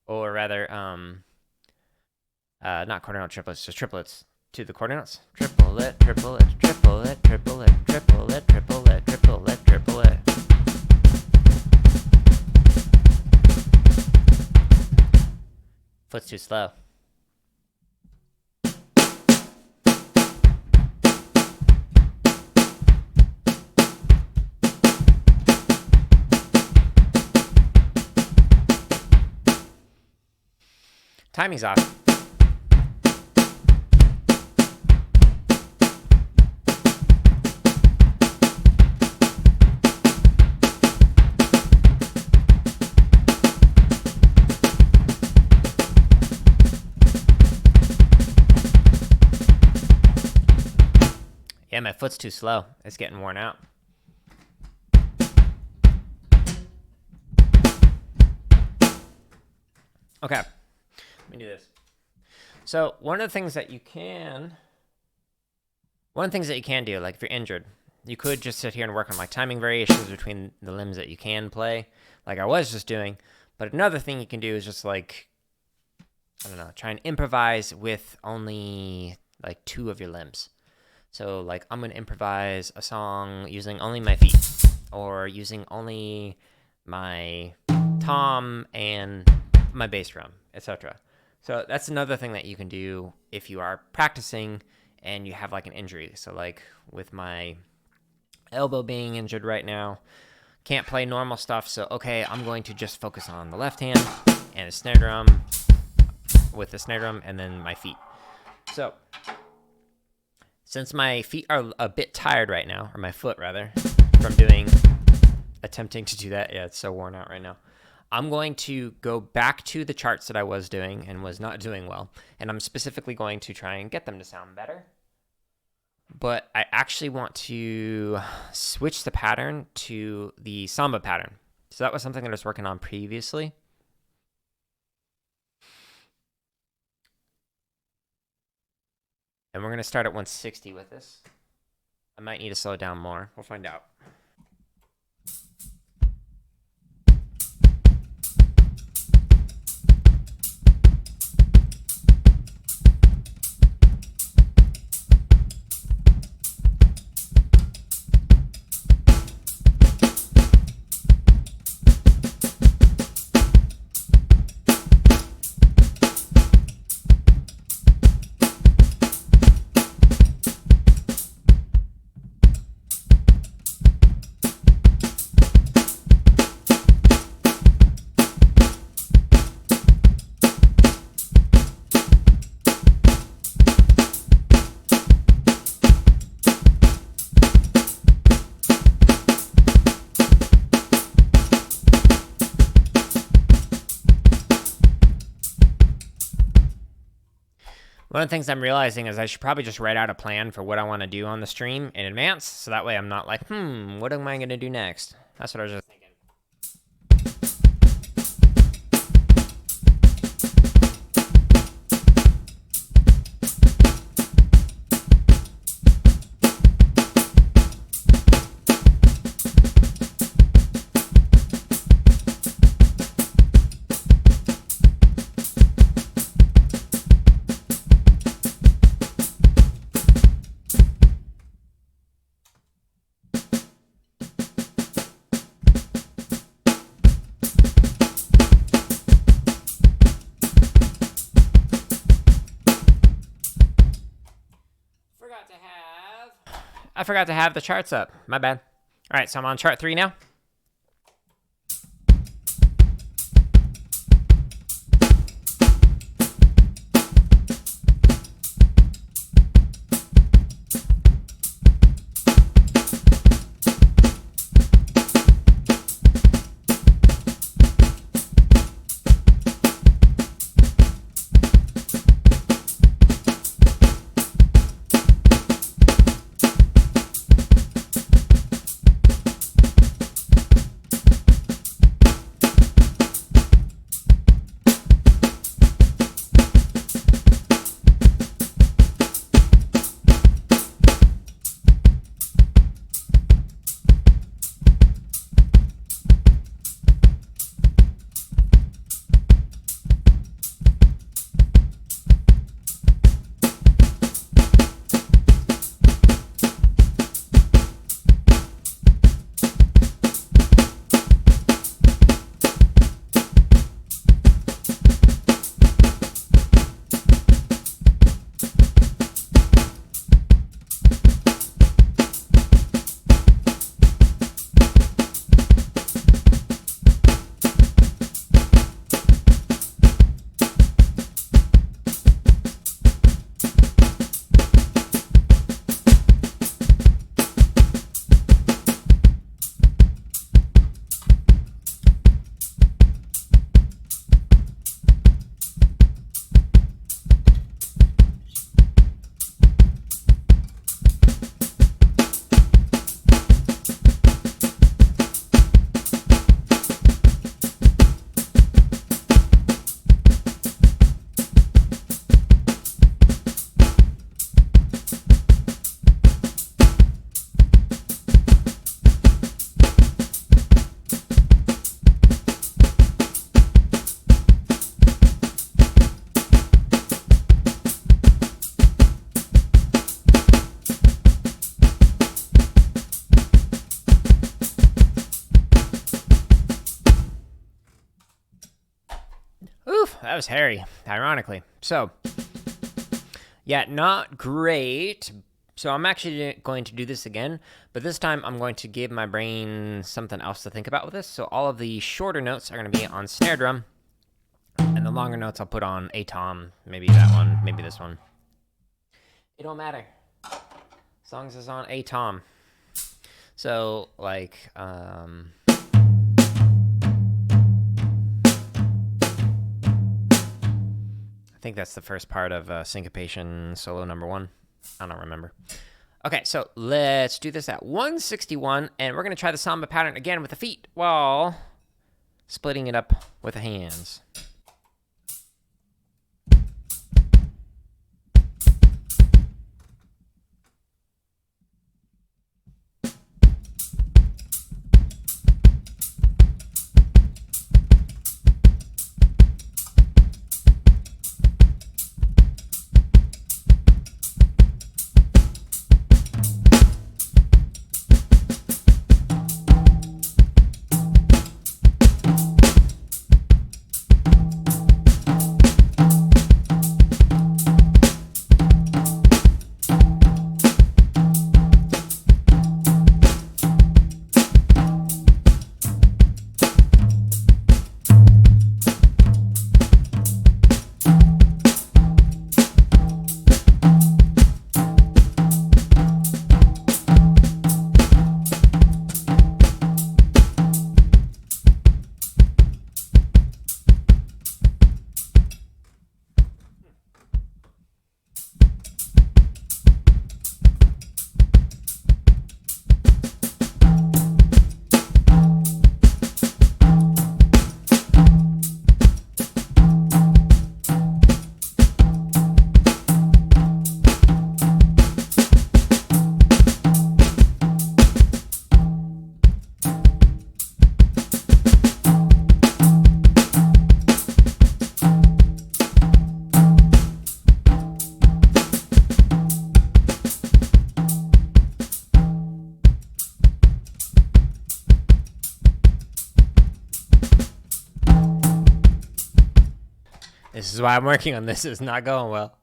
Or rather, not quarter note triplets, just triplets to the quarter notes. Triplet, triplet, triplet, triplet, triplet, triplet, triplet, triplet. Foot's too slow. Timing's off. Yeah, my foot's too slow. It's getting worn out. Okay, let me do this. So one of the things that you can do, like if you're injured, you could just sit here and work on like timing variations between the limbs that you can play, like I was just doing. But another thing you can do is just like, I don't know, try and improvise with only like 2 of your limbs. So like I'm going to improvise a song using only my feet or using only my tom and my bass drum, etc. So that's another thing that you can do if you are practicing and you have like an injury. So like with my elbow being injured right now, can't play normal stuff. So okay, I'm going to just focus on the left hand and a snare drum with the snare drum and then my feet. So since my feet are a bit tired right now, or my foot rather, from attempting to do that, yeah, it's so worn out right now. I'm going to go back to the charts that I was doing and was not doing well, and I'm specifically going to try and get them to sound better. But I actually want to switch the pattern to the samba pattern. So that was something that I was working on previously. And we're going to start at 160 with this. I might need to slow it down more. We'll find out. One of the things I'm realizing is I should probably just write out a plan for what I want to do on the stream in advance, so that way I'm not like, what am I going to do next? That's what I was just thinking. I forgot to have the charts up. My bad. All right, so I'm on chart 3 now. That was hairy, ironically. So, yeah, not great. So I'm actually going to do this again, but this time I'm going to give my brain something else to think about with this. So all of the shorter notes are going to be on snare drum, and the longer notes I'll put on a tom. Maybe that one, maybe this one. It don't matter. As long as it's on a tom. So, like, I think that's the first part of syncopation solo number 1. I don't remember. Okay, so let's do this at 161, and we're going to try the samba pattern again with the feet while splitting it up with the hands. This is why I'm working on this. It's not going well.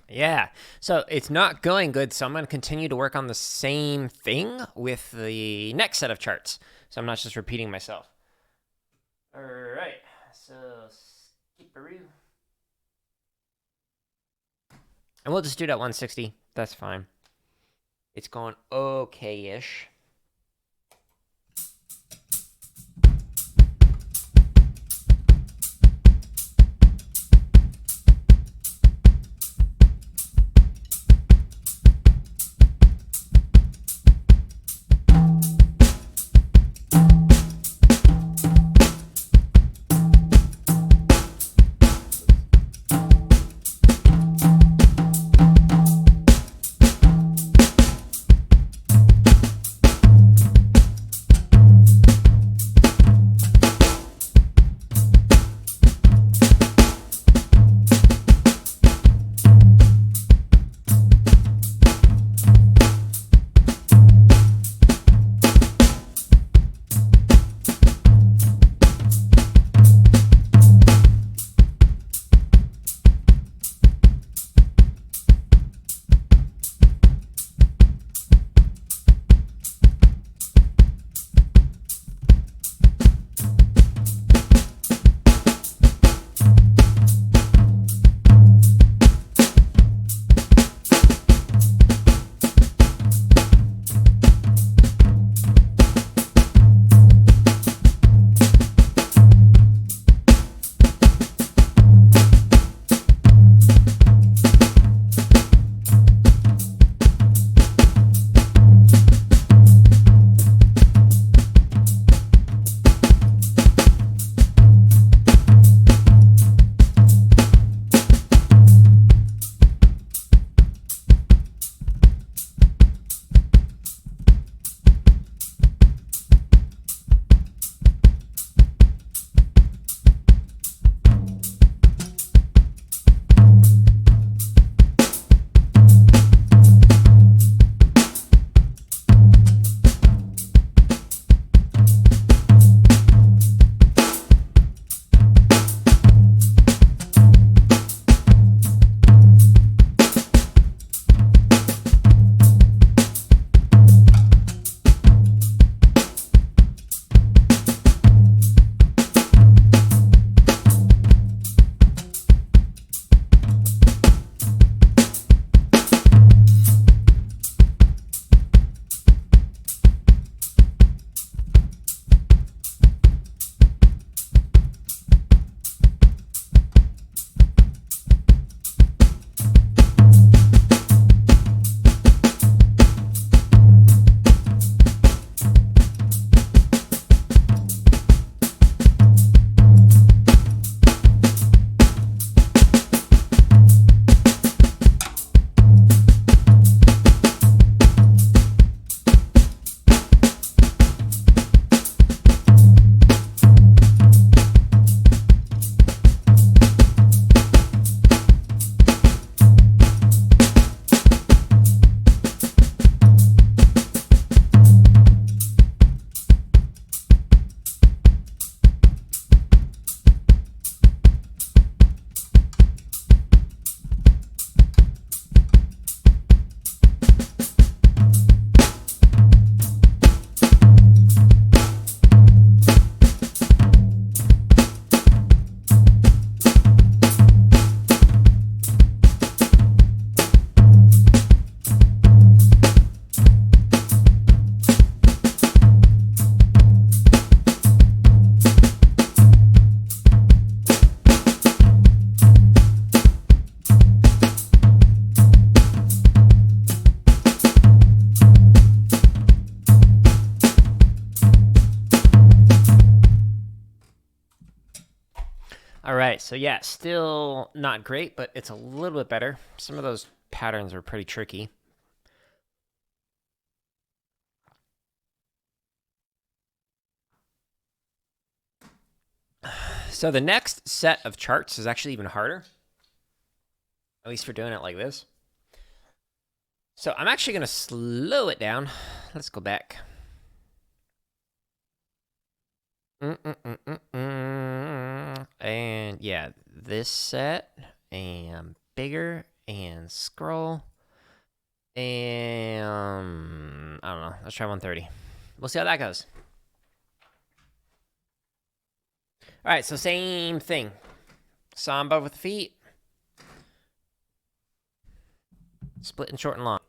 Yeah, so it's not going good, so I'm going to continue to work on the same thing with the next set of charts, so I'm not just repeating myself. All right, so skipperoo. And we'll just do that 160. That's fine. It's going okay-ish. So yeah, still not great, but it's a little bit better. Some of those patterns are pretty tricky. So the next set of charts is actually even harder, at least for doing it like this. So I'm actually going to slow it down. Let's go back. And yeah, this set, and bigger, and scroll, and I don't know. Let's try 130. We'll see how that goes. All right, so same thing. Samba with the feet. Split and short and long.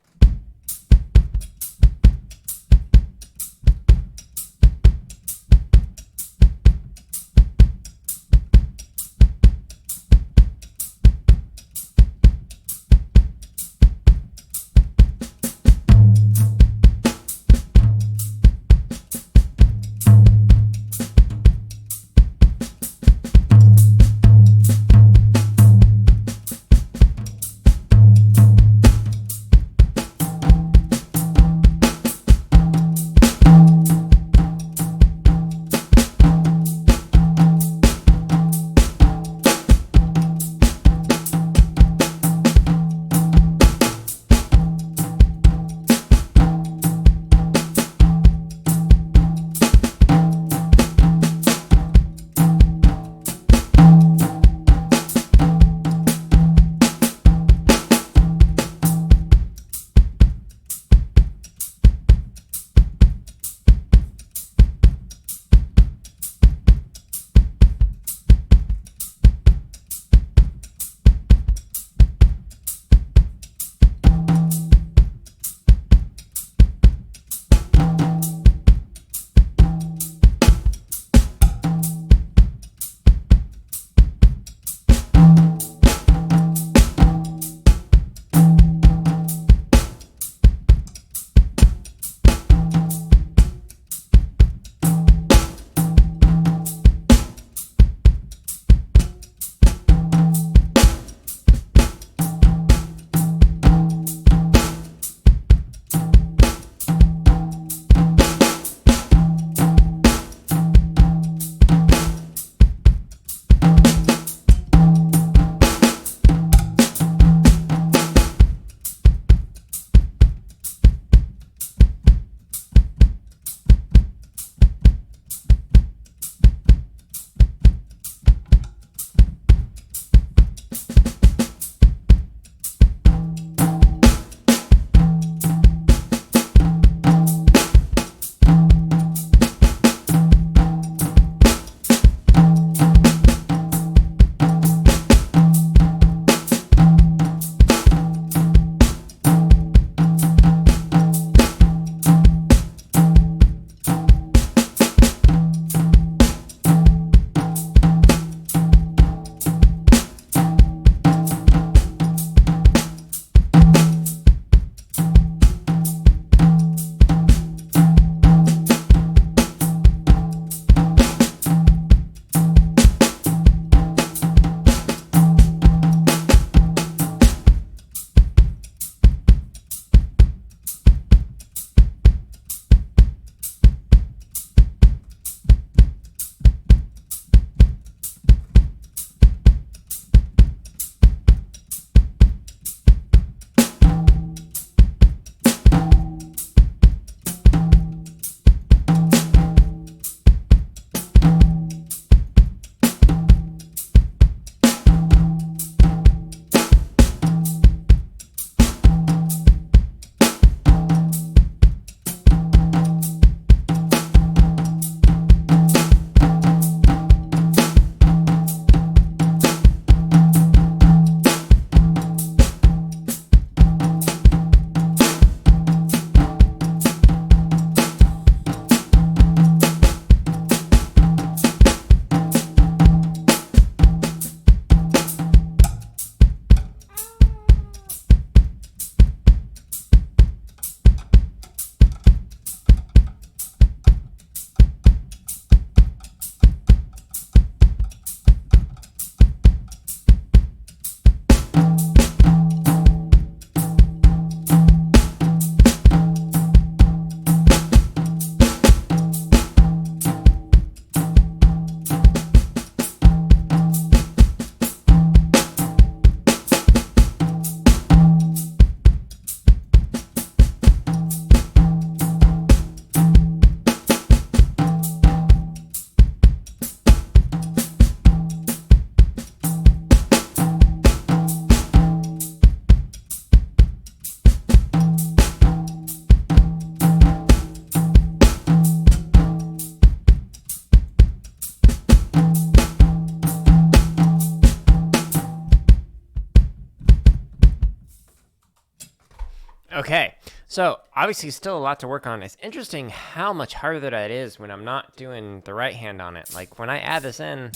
Okay, so obviously still a lot to work on. It's interesting how much harder that is when I'm not doing the right hand on it. Like when I add this in,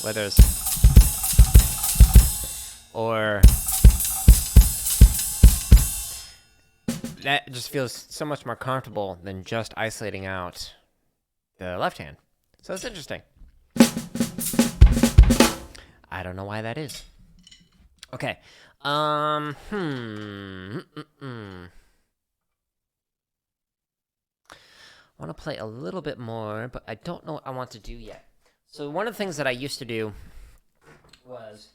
whether it's or that just feels so much more comfortable than just isolating out the left hand. So it's interesting. I don't know why that is. Okay. I want to play a little bit more, but I don't know what I want to do yet. So one of the things that I used to do was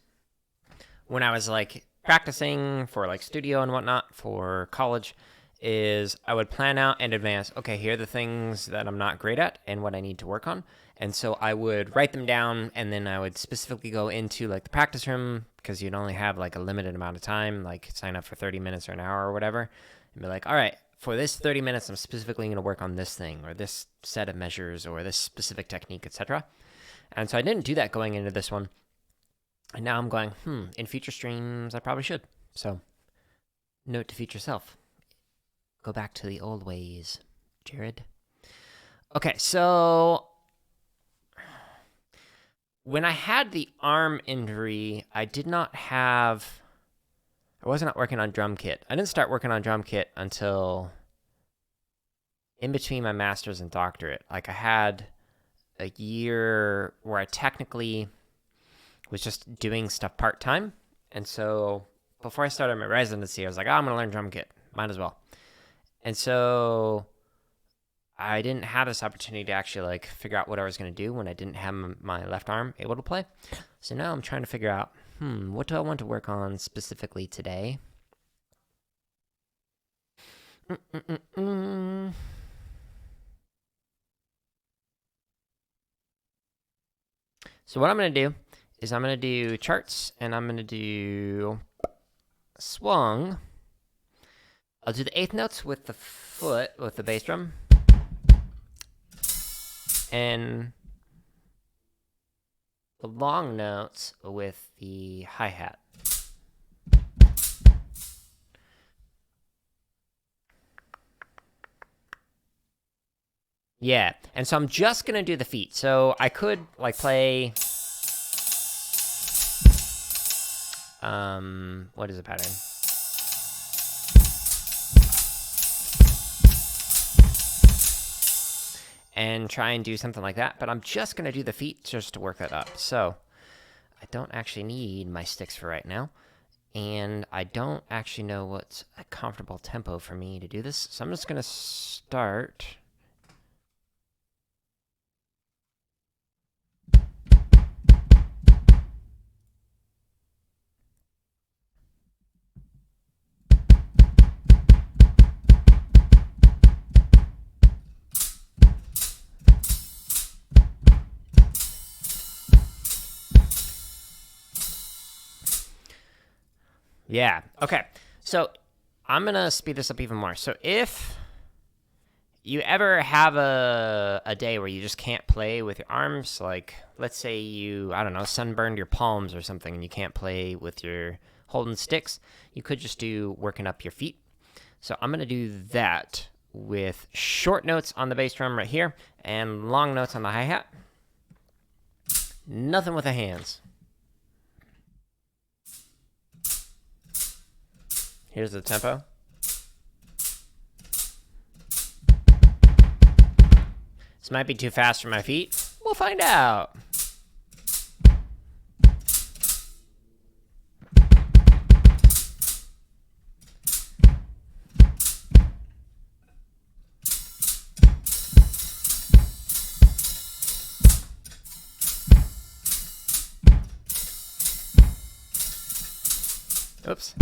when I was like practicing for like studio and whatnot for college is I would plan out in advance, okay, here are the things that I'm not great at and what I need to work on. And so I would write them down, and then I would specifically go into like the practice room, because you'd only have like a limited amount of time, like sign up for 30 minutes or an hour or whatever, and be like, all right, for this 30 minutes, I'm specifically going to work on this thing or this set of measures or this specific technique, etc. And so I didn't do that going into this one. And now I'm going, in future streams, I probably should. So note to future self. Go back to the old ways, Jared. Okay, so when I had the arm injury, I wasn't working on drumkit. I didn't start working on drumkit until in between my master's and doctorate. Like I had a year where I technically was just doing stuff part-time. And so before I started my residency, I was like, I'm going to learn drumkit. Might as well. And so I didn't have this opportunity to actually like figure out what I was going to do when I didn't have my left arm able to play. So now I'm trying to figure out, what do I want to work on specifically today? So what I'm going to do is I'm going to do charts, and I'm going to do swung. I'll do the eighth notes with the foot, with the bass drum. And the long notes with the hi-hat. Yeah, and so I'm just going to do the feet. So I could like play, what is the pattern? And try and do something like that, but I'm just going to do the feet just to work that up. So I don't actually need my sticks for right now, and I don't actually know what's a comfortable tempo for me to do this, so I'm just going to start. Yeah, okay. So I'm going to speed this up even more. So if you ever have a day where you just can't play with your arms, like let's say you, I don't know, sunburned your palms or something and you can't play with your holding sticks, you could just do working up your feet. So I'm going to do that with short notes on the bass drum right here and long notes on the hi-hat. Nothing with the hands. Here's the tempo. This might be too fast for my feet. We'll find out. Oops.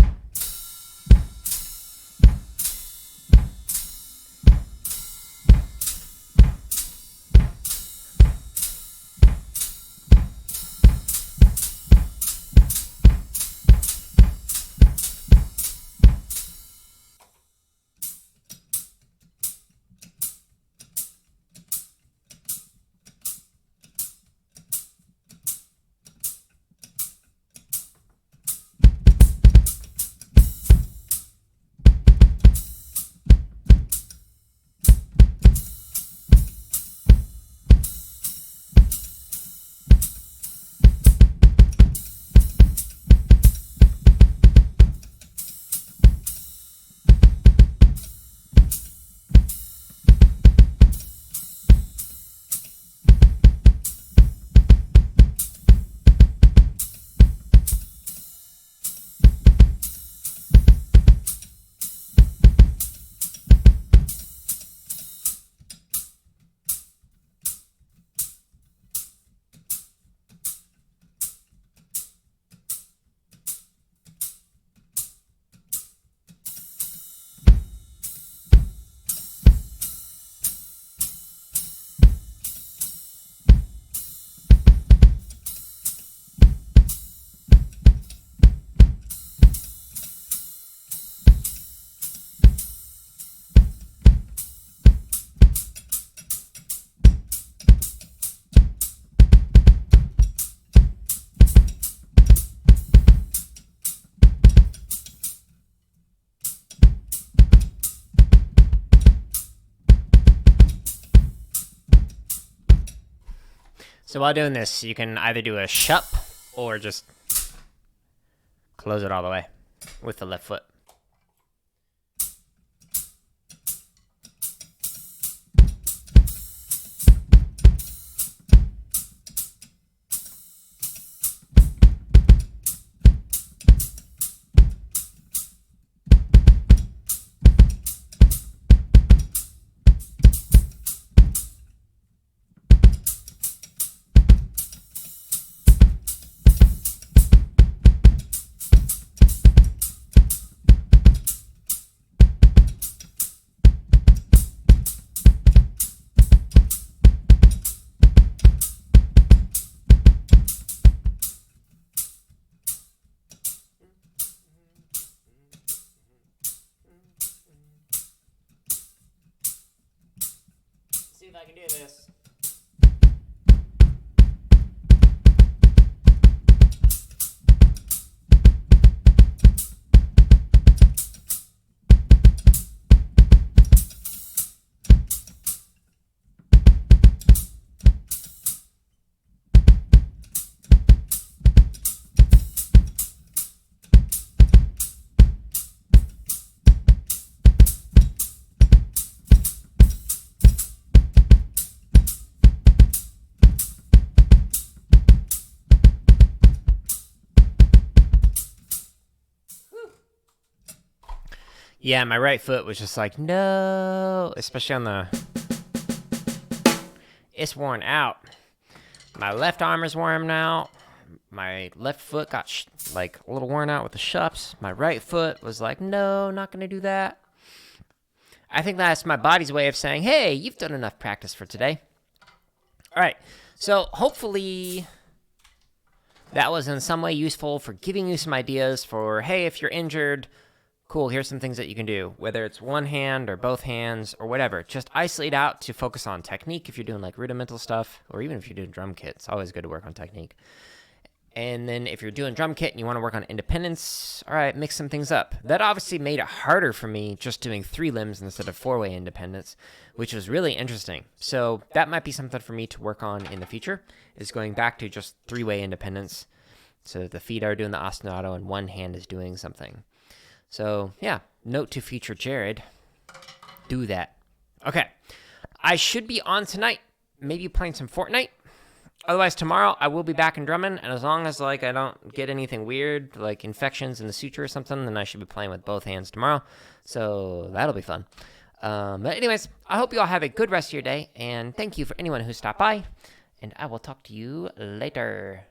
So while doing this, you can either do a shup or just close it all the way with the left foot. See if I can do this. Yeah, my right foot was just like, no, especially on the, it's worn out. My left arm is worn out. My left foot got like a little worn out with the shups. My right foot was like, no, not going to do that. I think that's my body's way of saying, hey, you've done enough practice for today. All right, so hopefully that was in some way useful for giving you some ideas for, hey, if you're injured, cool, here's some things that you can do, whether it's one hand or both hands or whatever. Just isolate out to focus on technique if you're doing like rudimental stuff, or even if you're doing drum kit. It's always good to work on technique. And then if you're doing drum kit and you want to work on independence, all right, mix some things up. That obviously made it harder for me just doing 3 limbs instead of 4-way independence, which was really interesting. So that might be something for me to work on in the future, is going back to just 3-way independence. So the feet are doing the ostinato and one hand is doing something. So, yeah, note to future Jared, do that. Okay, I should be on tonight, maybe playing some Fortnite. Otherwise, tomorrow, I will be back in drumming, and as long as, like, I don't get anything weird, like infections in the suture or something, then I should be playing with both hands tomorrow. So, that'll be fun. But anyways, I hope you all have a good rest of your day, and thank you for anyone who stopped by, and I will talk to you later.